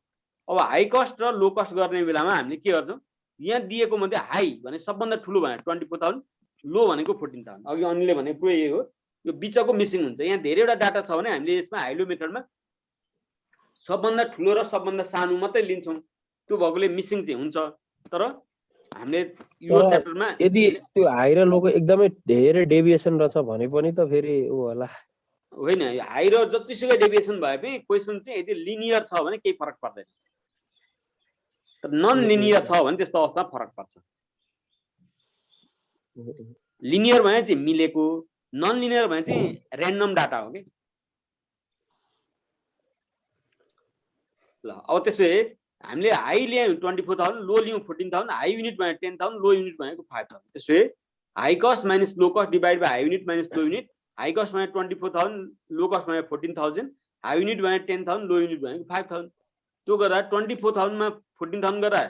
अब हाई कस्ट र लो कस्ट गर्ने बेलामा हामीले के गर्छौं यहाँ दिएको मध्ये हाई भने सबभन्दा ठुलो भने 24000 लो भनेको 14000 अघि अनिले भनेको पुरै यही हो यो बिचको मिसिङ हुन्छ यहाँ धेरैवटा डाटा छ भने हामीले यसमा हाइलो मेथडमा सबभन्दा ठुलो र सबभन्दा सानो मात्रै लिन्छौं त्यो भएकोले मिसिङ चाहिँ हुन्छ तर हामीले यो च्याप्टरमा यदि त्यो हाई र लोको एकदमै धेरै डेभिएसन रहेछ भने पनि त फेरि उ होला होइन हाई र जतिसुकै डेभिएसन भए पनि क्वेसन चाहिँ यदि लिनियर छ भने केही फरक पर्दैन तर नन लिनियर छ भने त्यस्तो अवस्थामा फरक पर्छ लिनियर भने चाहिँ मिलेको नन लिनियर भने चाहिँ र्यान्डम डाटा हो कि ल अब त्यसो भए हामीले हाई ल्यायौँ 24,000 लो लियौँ 14,000 हाई युनिट भने 10,000 लो युनिट भनेको 5,000 त्यसो भए high cost minus low cost divide by high unit minus low unit high cost भने 24,000 लो कस्ट भने 14,000 हाई युनिट भने 10,000 लो युनिट भनेको 5,000 त्यो गर्दा 24,000 मा 14,000 गर्दा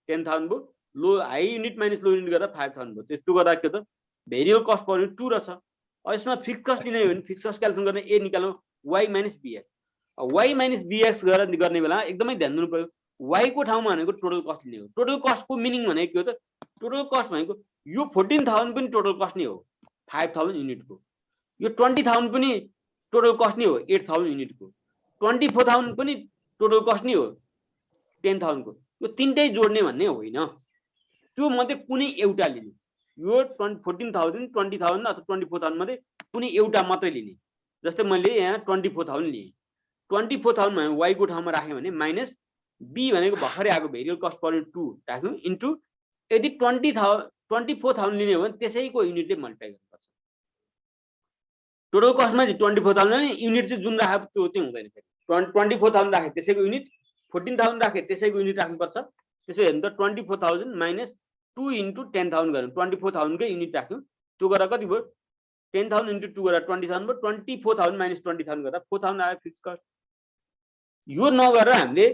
10,000 भयो लो high unit minus low unit गर्दा 5,000 भयो त्यस्तो गर्दा के त भेरिएबल कस्ट पर युनिट 2 रहेछ अब यसमा फिक्स कस्ट लिने हो भने फिक्स कस्ट क्याल्कुलेसन गर्ने ए निकाल्नु y minus bx y minus bx गर्ने बेला एकदमै ध्यान दिनु पर्यो y को ठाउँमा भनेको टोटल कस्ट लिने हो टोटल कस्ट को मिनिङ भनेको के हो त टोटल कस्ट भनेको यो 14,000 पनि टोटल कस्ट नै हो 5,000 युनिट को यो 20,000 पनि टोटल कस्ट नै हो 8,000 युनिट को 24,000 पनि टोटल कस्ट नै हो 10,000 को यो तीनटै जोड्ने भन्ने होइन त्यो मध्ये कुनै एउटा लिने यो 14,000 20,000 अथवा 24,000 मध्ये कुनै एउटा मात्रै लिने जस्तै मैले यहाँ 24,000 लिए 24,000 भने y को ठाउँमा राख्यो भने माइनस b भनेको भर्खरै आएको भेरिएबल कस्ट पर युनिट 2 राख्नु इन्टु यदि 24,000 लिने हो भने त्यसैको युनिटले मल्टिप्लाई गर्नुपर्छ टोटल कस्टमा चाहिँ 24,000 भने युनिट चाहिँ जुन राखे त्यो चाहिँ हुँदैन फेरि 24,000 राखे त्यसैको युनिट 14,000 राखे त्यसैको युनिट राख्नुपर्छ त्यसो हेर्नु त 24,000 माइनस 2 इन्टु 10,000 गर्नु 24,000 कै युनिट राख्यो त्यो गर्दा कति भयो 10,000 इन्टु 2 गर्दा 20,000 भयो 24,000 माइनस 20,000 गर्दा 4,000 आयो फिक्स कस्ट यो नगरेर हामीले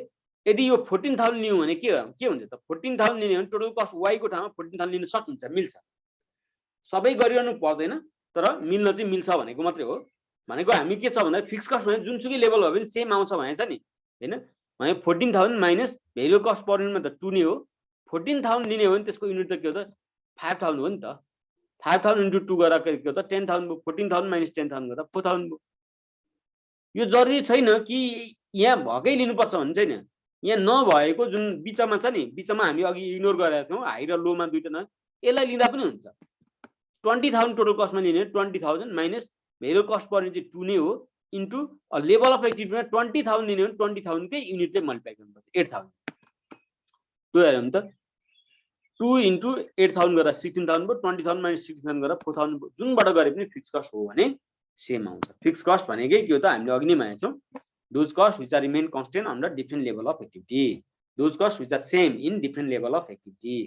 यदि यो 14,000 लियौँ भने के हुन्छ त 14,000 लिने भने टोटल कस्ट y को ठाउँमा 14,000 लिन सकिन्छ मिल्छ सबै गरिरहनु पर्दैन तर मिल्न चाहिँ मिल्छ भनेको मात्रै हो भनेको हामी के छ भन्दा फिक्स कस्ट भने जुनसुकै लेभल भयो भने सेम आउँछ भनेछ नि हैन भने 14,000 माइनस भेरिएबल कस्ट पर युनिटमा त 2 नै हो 14,000 लिने हो भने त्यसको युनिट त के हो त 5,000 हो नि त 5,000 इन्टु 2 गर्दा के हो त 10,000 भयो 14,000 माइनस 10,000 गर्दा 4,000 भयो यो जरुरी छैन कि यहाँ भकै लिनुपर्छ भन्ने छैन यहाँ नभएको जुन बिचमा छ नि बिचमा हामी अघि इग्नोर गरेका थियौँ हाई र लोमा दुईटा न यसलाई लिँदा पनि हुन्छ 20,000 टोटल कस्टमा लिने 20,000 minus variable cost per unit 2 नै हो इन्टु लेभल अफ एक्टिभिटीमा 20,000 लिने हो 20,000 कै युनिटले मल्टिप्लाई गर्नुपर्छ 8,000 त्यो हेरौँ त 2 इन्टु 8,000 गर्दा 16,000 भयो 20,000 माइनस 16,000 गर्दा 4,000 भयो जुनबाट गरे पनि फिक्स कस्ट हो भने सेम आउँछ फिक्स कस्ट भनेकै के हो त हामीले अघि नै भनेको छौँ those costs which are remain constant under different level of activity those costs which are same in different level of activity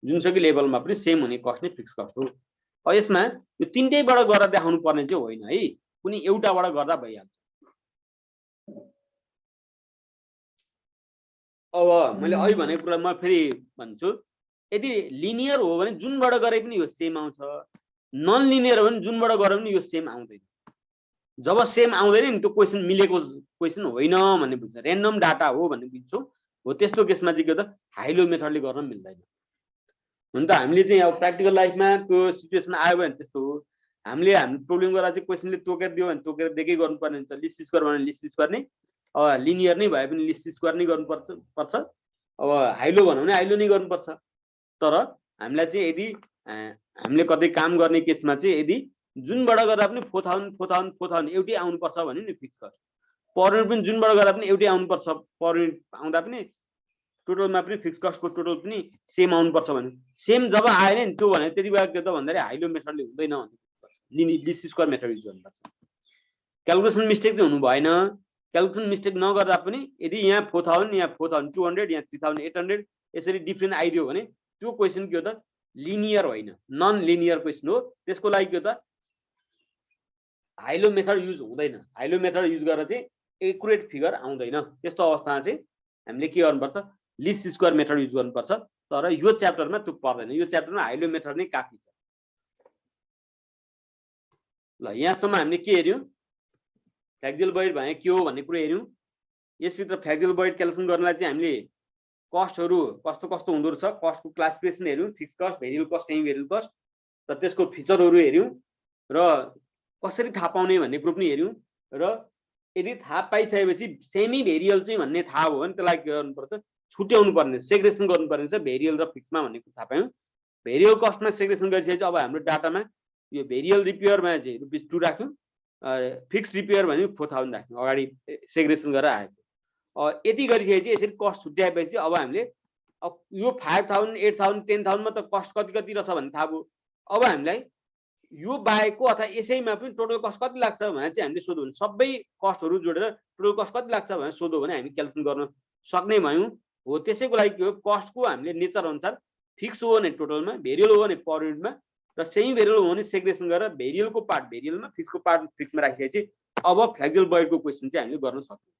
जुनसुकै लेभलमा पनि सेम हुने कस्ट नै फिक्स कस्ट हो अब यसमा यो तीनटैबाट गरेर देखाउनु पर्ने चाहिँ होइन है कुनै एउटाबाट गर्दा भइहाल्छ अब मैले अघि भनेको कुरा म फेरि भन्छु यदि लिनियर हो भने जुनबाट गरे पनि यो सेम आउँछ नन लिनियर हो भने जुनबाट गरे पनि यो सेम आउँदैन जब सेम आउँदैन नि त्यो क्वेसन मिलेको क्वेसन होइन भन्ने बुझ्छ र्यान्डम डाटा हो भन्ने बुझ्छौ हो त्यस्तो केसमा चाहिँ के त हाई लो मेथडले गर्न मिल्दैन हुन त हामीले चाहिँ अब प्र्याक्टिकल लाइफमा त्यो सिचुएसन आयो भने त्यस्तो हो हामीले हाम्रो प्रब्लम गर्दा चाहिँ क्वेसनले तोकेर दियो भने तोकेर दिएकै गर्नुपर्ने हुन्छ लिस्ट स्क्वायर भने लिस्ट स्क्वायर नै अब लिनियर नै भए पनि लिस्ट स्क्वायर नै गर्नुपर्छ अब हाइलो भन्यो भने हाइलो नै गर्नुपर्छ तर हामीलाई चाहिँ यदि हामीले कतै काम गर्ने केसमा चाहिँ यदि जुनबाट गर्दा पनि 4,000 एउटै आउनुपर्छ भने नि फिक्स कस्ट पर युनिट पनि जुनबाट गर्दा पनि एउटै आउनुपर्छ पर युनिट आउँदा पनि टोटलमा पनि फिक्स कस्टको टोटल पनि सेम आउनुपर्छ भने सेम जब आएन नि त्यो भने त्यति बेला के त भन्दाखेरि हाइलो मेथडले हुँदैन भन्ने लिस्ट स्क्वायर मेथड युज गर्नुपर्छ क्यालकुलेसन मिस्टेक चाहिँ हुनु भएन क्यालकुलेसन मिस्टेक नगर्दा पनि यदि यहाँ 4,000 यहाँ 4,200 यहाँ 3,800 यसरी डिफ्रेन्ट आइदियो भने त्यो क्वेसन के हो त लिनियर होइन नन लिनियर क्वेसन हो त्यसको लागि के हो त हाइलो मेथड युज हुँदैन हाइलो मेथड युज गरेर चाहिँ एक्युरेट फिगर आउँदैन त्यस्तो अवस्थामा चाहिँ हामीले के गर्नुपर्छ लिस्ट स्क्वायर मेथड युज गर्नुपर्छ तर यो च्याप्टरमा त्यो पर्दैन यो च्याप्टरमा हाइलो मेथड नै काफी छ ल यहाँसम्म हामीले के हेर्यौं फ्लेक्सिबल बजेट भने के हो भन्ने कुरा हेर्यौं यसभित्र फ्लेक्सिबल बजेट क्याल्कुलेसन गर्नलाई चाहिँ हामीले कस्टहरु कस्तो कस्तो हुँदो रहेछ कस्टको क्लासिफिकेसन हेर्यौं fix cost variable cost semi variable cost र त्यसको फिचरहरु हेर्यौं र कसरी थाहा पाउने भन्ने कुरो पनि हेर्यौं र यदि थाहा पाइसकेपछि सेमी भेरिएबल चाहिँ भन्ने थाहा भयो भने त्यसलाई के गर्नुपर्छ छुट्याउनु पर्ने सेग्रेगेसन गर्नुपर्ने छ भेरिएबल र फिक्समा भन्ने कुरा थाहा पायौं भेरिएबल कस्टमा सेग्रेगेसन गरिसकेपछि अब हाम्रो डाटामा यो भेरिएबल रिपेयरमा चाहिँ ₹2 राख्यौं फिक्स रिपेयर भनेको 4000 राख्नु अगाडि सेग्रेसन गरेर आएको। यति गरिसकेपछि यसरी कस्ट छुट्याएपछि अब हामीले अब यो 5000 8000 10000 मा त कस्ट कति कति रहेछ भन्ने थाहा भयो। अब हामीलाई यो बाहेकको अथवा यसैमा पनि टोटल कस्ट कति लाग्छ भने चाहिँ हामीले सोध्यो भने सबै कस्टहरू जोडेर टोटल कस्ट कति लाग्छ भनेर सोध्यो भने हामी क्याल्कुलेट गर्न सक्ने भयौँ। हो त्यसैको लागि के हो कस्टको हामीले नेचर अनुसार फिक्स हो भने टोटलमा, भेरिएबल हो भने पर युनिटमा र सेमी भेरिएबल हो भने सेग्रेसन गरेर भेरिएबलको पार्ट भेरिएबलमा फिक्सको पार्ट फिक्समा राखिसकेपछि अब फ्लेक्सिबल बजेटको क्वेसन चाहिँ हामीले गर्न सक्छौँ।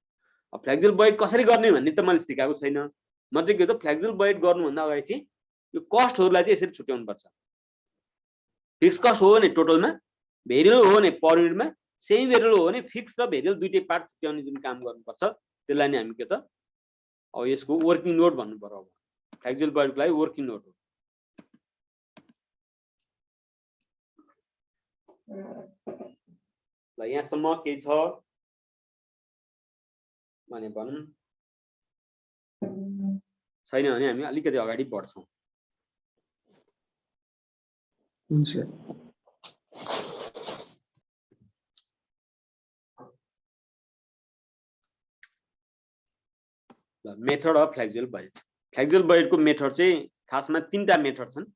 अब फ्लेक्सिबल बजेट कसरी गर्ने भन्ने त मैले सिकाएको छैन। म चाहिँ के हो त फ्लेक्सिबल बजेट गर्नुभन्दा अगाडि चाहिँ यो कस्टहरूलाई चाहिँ यसरी छुट्याउनु पर्छ। फिक्स कस्ट हो भने टोटलमा, भेरिएबल हो भने पर युनिटमा, सेमी भेरिएबल हो भने फिक्स र भेरिएबल दुईटै पार्ट छुट्याउने जुन काम गर्नुपर्छ त्यसलाई नै हामी के त अब यसको वर्किङ नोट भन्नु पर्यो। अब फ्लेक्सिबल बजेटको लागि वर्किङ नोट हो। ल यहाँसम्म केही छ भने भनौँ, छैन भने हामी अलिकति अगाडि बढ्छौँ। हुन्छ। ल method of flexible budget. Flexible बजेटको मेथड चाहिँ खासमा 3टा मेथड छन्।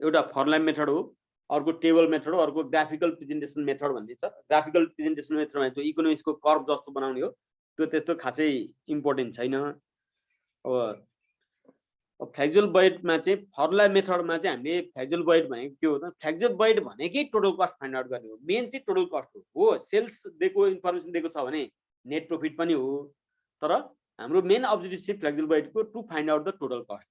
एउटा फर्मुला मेथड हो, अर्को टेबल मेथड हो, अर्को ग्राफिकल प्रेजेन्टेसन मेथड भन्ने छ। ग्राफिकल प्रेजेन्टेसन मेथड भनेको इकोनोमिक्सको कर्भ जस्तो बनाउने हो, त्यो त्यस्तो खासै इम्पोर्टेन्ट छैन। अब फ्लेक्सिबल बजेटमा चाहिँ फर्मुला मेथडमा चाहिँ हामीले फ्लेक्सिबल बजेट भनेको के हो त फ्लेक्सिबल बजेट भनेकै टोटल कस्ट फाइन्ड आउट गर्ने हो। मेन चाहिँ टोटल कस्ट हो। सेल्स दिएको इन्फर्मेसन दिएको छ भने नेट प्रॉफिट पनि हो, तर हाम्रो मेन अब्जेक्टिभ चाहिँ फ्लेक्सिबल बजेटको to find out the total cost.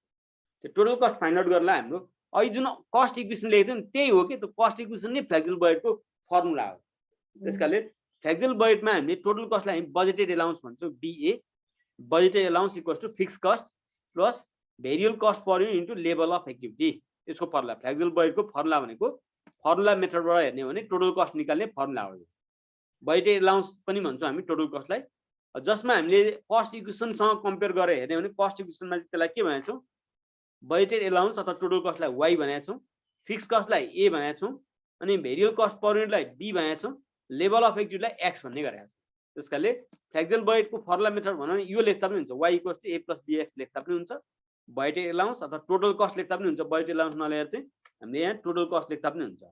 त्यो टोटल कस्ट फाइन्ड आउट गर्नलाई हाम्रो अहिले जुन कस्ट इक्वेसन लेखेको थियो नि त्यही हो कि त्यो कस्ट इक्वेसन नै फ्लेक्सिबल बजेटको फर्मुला हो। त्यसकारणले फ्लेक्सिबल बजेटमा हामीले टोटल कस्टलाई हामी बजेटेड एलाउन्स भन्छौँ, BA। Budgeted allowance equals to fix cost plus variable cost per unit into level of activity. यसको फर्मुला फ्लेक्सिबल बजेटको फर्मुला भनेको फर्मुला मेथडबाट हेर्ने हो भने टोटल कस्ट निकाल्ने फर्मुला हो। बजेटेड एलाउन्स पनि भन्छौँ हामी टोटल कस्टलाई, जसमा हामीले कस्ट इक्वेसनसँग कम्पेयर गरेर हेर्ने हो भने कस्ट इक्वेसनमा चाहिँ त्यसलाई के भनेको छौँ बजेटेड एलाउन्स अथवा टोटल कस्टलाई Y भनेको छौँ, फिक्स कस्टलाई A भनेको छौँ, अनि भेरिएबल कस्ट पर युनिटलाई B भनेको छौँ, लेभल अफ एक्टिभिटीलाई X भन्ने गरेको छौँ। त्यसकारणले फ्लेक्सिबल बजेटको फर्मुला मेथड भनौँ भने यो लेख्दा पनि हुन्छ, Y equals to A plus BX लेख्दा पनि हुन्छ। बजेटेड एलाउन्स अथवा टोटल कस्ट लेख्दा पनि हुन्छ। बजेटेड एलाउन्स नलेखेर चाहिँ हामीले यहाँ टोटल कस्ट लेख्दा पनि हुन्छ।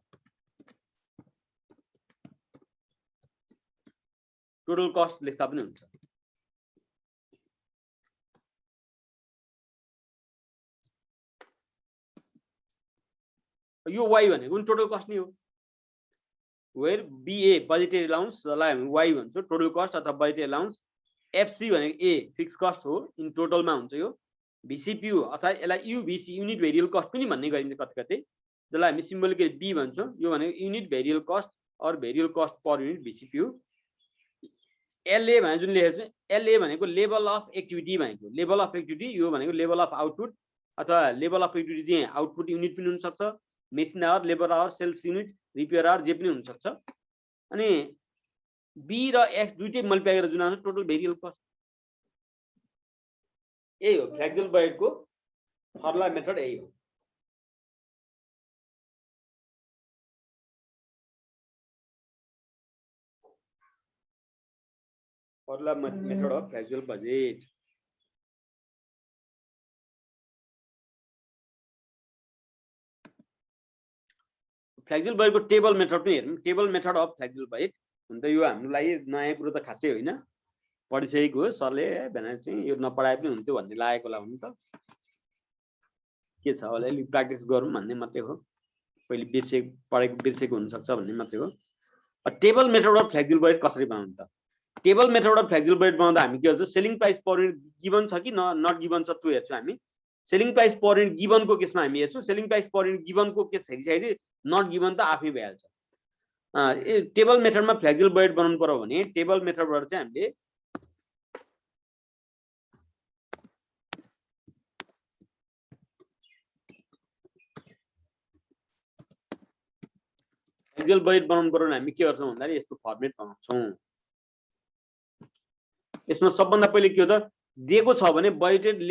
टोटल कस्ट लेख्दा पनि हुन्छ। यो Y भनेको पनि टोटल कस्ट नै हो। वेयर BA बजेटेड एलाउन्स जसलाई हामी Y भन्छौँ टोटल कस्ट अथवा बजेटेड एलाउन्स, FC भनेको A फिक्स कस्ट हो, इन टोटलमा हुन्छ यो। VCPU अथवा यसलाई UVC युनिट भेरिएबल कस्ट पनि भन्ने गरिन्छ कतै कतै, जसलाई हामी सिम्बोलिकली B भन्छौँ। यो भनेको युनिट भेरिएबल कस्ट और variable cost per unit VCPU। LA भनेको जुन लेखेको छ LA भनेको लेभल अफ एक्टिभिटी भनेको, लेभल अफ एक्टिभिटी यो भनेको लेभल अफ आउटपुट अथवा लेभल अफ एक्टिभिटी चाहिँ आउटपुट युनिट पनि हुनसक्छ, machine hour, labour hour, sales unit, repair hour जे पनि हुनसक्छ। अनि B र X दुईटै मल्टिप्लाई गरेर जुन आउँछ टोटल भेरिएबल कस्ट। यही हो फ्लेक्सिबल बजेटको फर्मुला मेथड, यही हो। Formula method of flexible budget. Flexible बजेटको टेबल मेथड पनि हेरौँ। Table method of flexible budget हुन त यो हाम्रो लागि नयाँ कुरो त खासै होइन, पढिसकेको हो। सरले भनेर चाहिँ यो नपढाए पनि हुन्थ्यो भन्ने लागेको होला हुनु त, के छ होला अलिक प्र्याक्टिस गरौँ भन्ने मात्रै हो। पहिले पढेको बिर्सेको हुनसक्छ भन्ने मात्रै हो। Table method of flexible budget कसरी बनाउनु त? Table method of flexible budget बनाउँदा हामी के गर्छौँ, selling price per unit given छ कि नट गिभन छ त्यो हेर्छौँ हामी। सेलिङ प्राइस पर युनिट गिभनको केसमा हामी हेर्छौँ, सेलिङ प्राइस पर युनिट गिभनको केस हेरिसकेपछि नट गिभन त आफै भइहाल्छ। टेबल मेथडमा फ्लेक्सिबल बजेट बनाउनु पर्यो भने टेबल मेथडबाट चाहिँ हामीले फ्लेक्सिबल बजेट बनाउनु पर्यो भने हामी के गर्छौँ भन्दाखेरि यस्तो फर्मेट बनाउँछौँ। यसमा सबभन्दा पहिले के हो त दिएको छ भने बजेटेड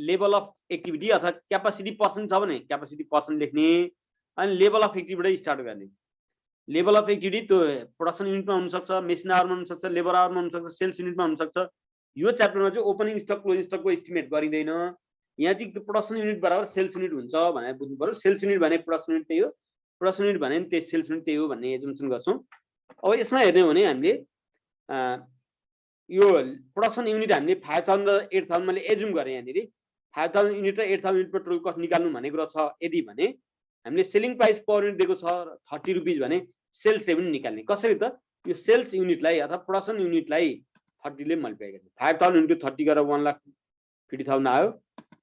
लेभल अफ एक्टिभिटी अथवा क्यापासिटी पर्सन छ भने क्यापासिटी पर्सन लेख्ने, अनि लेभल अफ एक्टिभिटी स्टार्ट गर्ने। लेभल अफ एक्टिभिटी त्यो प्रोडक्सन युनिटमा हुन सक्छ, मेसिन आवरमा हुन सक्छ, लेबर आवरमा हुन सक्छ, सेल्स युनिटमा हुन सक्छ। यो च्याप्टरमा चाहिँ ओपनिङ स्टक क्लोजिङ स्टकको एस्टिमेट गरिँदैन। यहाँ चाहिँ प्रोडक्सन युनिट बराबर सेल्स युनिट हुन्छ भनेर बुझ्नु पर्यो। सेल्स युनिट भने प्रोडक्सन युनिट त्यही हो, प्रोडक्सन युनिट भने त्यही सेल्स युनिट त्यही हो भन्ने एजुम्सन गर्छौँ। अब यसमा हेर्ने हो भने हामीले यो प्रोडक्सन युनिट हामीले 5000 र 8000 मैले एजुम गरेँ। यहाँनिर 5000 युनिट र 8000 युनिट पेट्रोल कस्ट निकाल्नु भनेको रहेछ। यदि भने हामीले सेलिङ प्राइस पर युनिट दिएको छ 30 रुपीज भने सेल्स रेभेन्यू निकाल्ने कसरी त? यो सेल्स युनिटलाई अथवा प्रोडक्सन युनिटलाई 30 ले मल्टिप्लाई गर्ने। 5000 इन्टु 30 गरेर 1,50,000 आयो।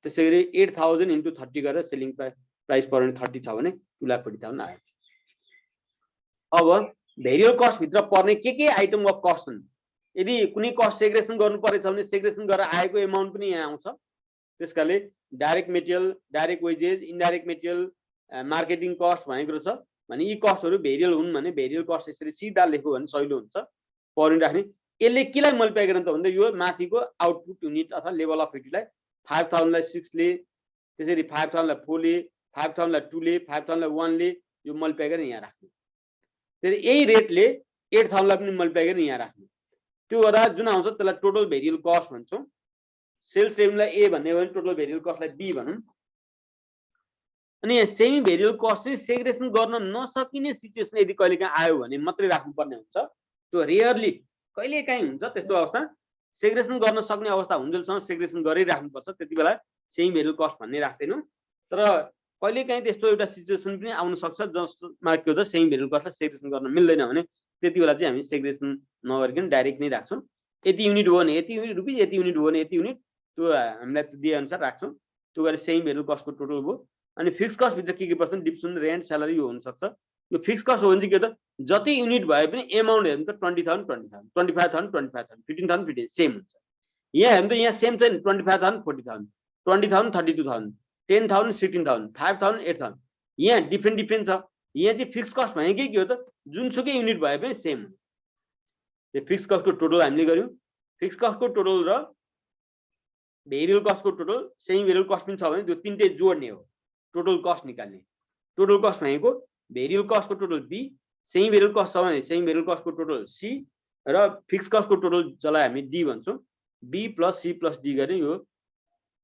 त्यसैगरी 8000 इन्टु 30 गरेर सेलिङ प्राइस पर युनिट 30 छ भने 2,40,000 आयो। अब भेरिएबल कस्ट भित्र पर्ने के आइटम अफ कस्ट छन्। यदि कुनै कस्ट सेग्रेसन गर्नु परेछ भने सेग्रेसन गरेर आएको एमाउन्ट पनि यहाँ आउँछ। त्यसकाले direct material, direct wages, indirect material, marketing cost भनेको छ भने यी कस्टहरू भेरिएबल हुन् भने भेरिएबल कस्ट यसरी सिधा लेख्यो भने सजिलो हुन्छ पर युनिट राख्ने। यसले केलाई मल्टिप्लाई गर्ने त भन्दा यो माथिको आउटपुट युनिट अथवा लेभल अफ एक्टिभिटीलाई 5000 लाई 6 ले, त्यसरी 5000 लाई 4 ले, 5000 लाई 2 ले, 5000 लाई 1 ले यो मल्टिप्लाई गरेर यहाँ राख्ने। त्यसरी यही रेटले 8000 लाई पनि मल्टिप्लाई गरेर यहाँ राख्ने। त्यो गर्दा जुन आउँछ त्यसलाई टोटल भेरिएबल कस्ट भन्छौँ। सेल्स रेभेन्यूलाई ए भन्ने हो भने टोटल भेरिएबल कस्टलाई बी भनौँ। अनि यहाँ सेमी भेरिएबल कस्ट चाहिँ सेग्रेसन गर्न नसकिने सिचुएसन यदि कहिलेकाहीँ आयो भने मात्रै राख्नुपर्ने हुन्छ। त्यो रेयरली कहिलेकाहीँ हुन्छ त्यस्तो अवस्था। सेग्रेसन गर्न सक्ने अवस्था हुन्जेलसम्म सेग्रेसन गरिराख्नुपर्छ, त्यति बेला सेमी भेरिएबल कस्ट भन्ने राख्दैनौँ। तर कहिलेकाहीँ त्यस्तो एउटा सिचुएसन पनि आउन सक्छ जसमा के हुन्छ सेमी भेरिएबल कस्टलाई सेग्रेसन गर्न मिल्दैन भने त्यति बेला चाहिँ हामी सेग्रेसन नगरिकन डाइरेक्ट नै राख्छौँ। यति युनिट हो भने यति युनिट रुपिस, यति युनिट हो भने यति युनिट, त्यो हामीलाई त्यो दिए अनुसार राख्छौँ। त्यो गरेर सेमी भेरिएबल कस्टको टोटल भयो। अनि फिक्स कस्ट भित्र के पर्छन् डिप्सन, रेन्ट, स्यालेरी यो हुन सक्छ। यो फिक्स कस्ट हो भने चाहिँ के त जति युनिट भए पनि एमाउन्ट हेर्नु त 20,000 20,000, 25,000 25,000, 15,000 15,000 सेम हुन्छ। यहाँ हेर्नु त यहाँ सेम छैन, 25,000 40,000, 20,000 32,000, 10,000 16,000, 5,000 8,000, यहाँ डिफ्रेन्ट छ। यहाँ चाहिँ फिक्स कस्ट भनेकै के हो त जुनसुकै युनिट भए पनि सेम हुन्छ। त्यो फिक्स कस्टको टोटल हामीले गर्यौँ। फिक्स कस्टको टोटल र भेरिएबल कस्टको टोटल, सेमी भेरिएबल कस्ट पनि छ भने त्यो तीनटै जोड्ने हो, टोटल कस्ट निकाल्ने। टोटल कस्ट भनेको भेरिएबल कस्टको total b, semi variable cost छ भने सेमी भेरिएबल कस्टको टोटल सी र फिक्स कस्टको टोटल जसलाई हामी डी भन्छौँ। B plus c plus d गर्ने यो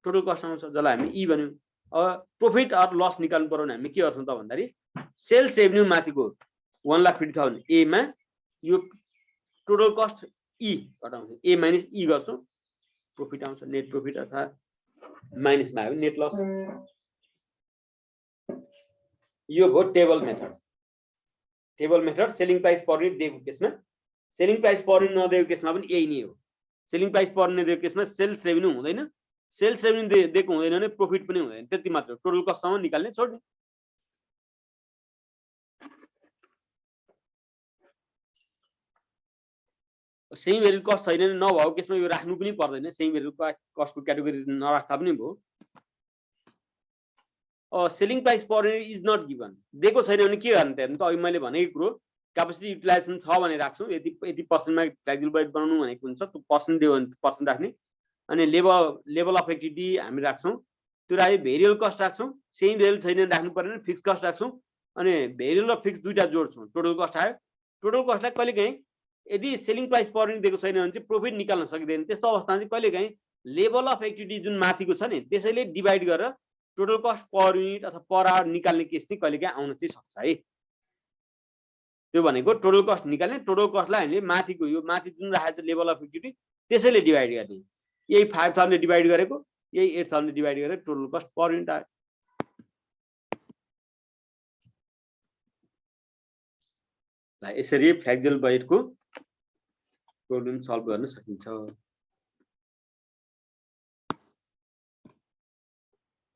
टोटल कस्ट आउँछ जसलाई हामी ई भन्यौँ। अब प्रॉफिट अर लस निकाल्नु पर्यो भने हामी के गर्छौँ त भन्दाखेरि सेल्स रेभेन्यू माथिको 1,50,000 ए मा यो टोटल कस्ट ई घटाउँछ, ए माइनस ई गर्छौँ, प्रॉफिट आउँछ। नेट प्रॉफिट अथवा माइनस मा नेट लस। यो भयो table method. Table method selling price per unit दिएको केसमा, सेलिङ प्राइस पर युनिट नदिएको केसमा पनि यही नै हो। सेलिङ प्राइस पर युनिट दिएको केसमा सेल्स रेभेन्यू हुँदैन, सेल्स रेभेन्यू दिएको हुँदैन भने प्रॉफिट पनि हुँदैन, त्यति मात्र। टोटल कस्टसम्म निकाल्ने छोड्ने। सेमी भेरिएबल कस्ट छैन नभएको केसमा यो राख्नु पनि पर्दैन, सेमी भेरिएबल कस्टको क्याटेगोरी नराख्दा पनि भयो। Selling price per unit is not given, दिएको छैन भने के गर्ने त हेर्नु त। अघि मैले भनेको कुरो क्यापेसिटी युटिलाइजेसन छ भने राख्छौँ, यति पर्सेन्टमा फ्लेक्सिबल बजेट बनाउनु भनेको हुन्छ, त्यो पर्सेन्ट दियो भने पर्सेन्ट राख्ने। अनि लेभल अफ एक्टिभिटी हामी राख्छौँ, त्यो राख्यो। भेरिएबल कस्ट राख्छौँ, सेमी भेरिएबल छैन राख्नु परेन, फिक्स कस्ट राख्छौँ। अनि भेरिएबल र फिक्स दुईटा जोड्छौँ, टोटल कस्ट आयो। टोटल कस्टलाई कहिलेकाहीँ यदि सेलिङ प्राइस पर युनिट दिएको छैन भने चाहिँ प्रॉफिट निकाल्न सकिँदैन। त्यस्तो अवस्थामा चाहिँ कहिलेकाहीँ लेभल अफ एक्टिभिटी जुन माथिको छ नि त्यसैले डिभाइड गरेर टोटल कस्ट पर युनिट अथवा पर आवर निकाल्ने केस चाहिँ कहिलेकाहीँ आउन चाहिँ सक्छ है। त्यो भनेको टोटल कस्ट निकाल्ने, टोटल कस्टलाई हामीले माथिको यो माथि जुन राखेको छ लेभल अफ एक्टिभिटी त्यसैले डिभाइड गर्ने। यही 5,000 ले डिभाइड गरेको, यही 8,000 ले डिभाइड गरेर टोटल कस्ट पर युनिट आयो। यसरी फ्लेक्सिबल बजेटको प्रब्लम सल्भ गर्न सकिन्छ।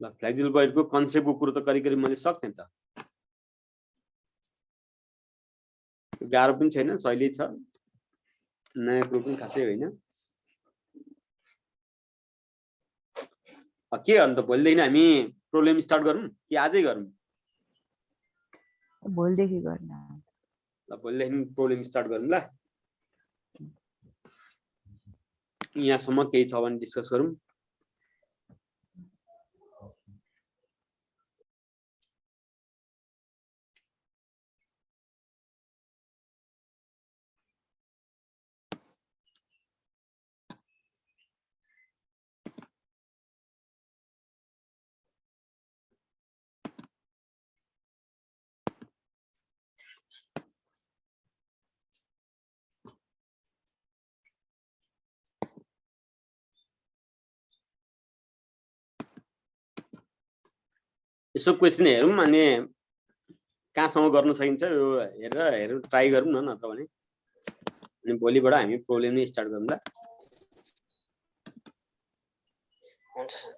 ल फ्लेक्सिबल बजेटको कन्सेप्टको कुरो त करिब मैले सक्थेँ त, गाह्रो पनि छैन, सहिलै छ, नयाँ कुरो पनि खासै होइन। के अन्त भोलिदेखि हामी प्रब्लम स्टार्ट गरौँ कि आजै गरौँ? भोलिदेखि गर्न। ल भोलिदेखि प्रब्लम स्टार्ट गरौँ ल। यहाँसम्म केही छ भने डिस्कस गरौँ। यसो क्वेसन हेरौँ अनि कहाँसम्म गर्न सकिन्छ यो हेरेर ट्राई गरौँ न नत्र भने अनि भोलिबाट हामी प्रब्लम नै स्टार्ट गरौँला हुन्छ सर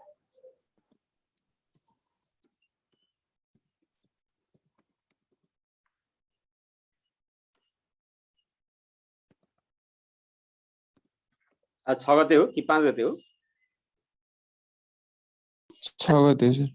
आज 6 गते हो कि 5 गते हो 6 गते सर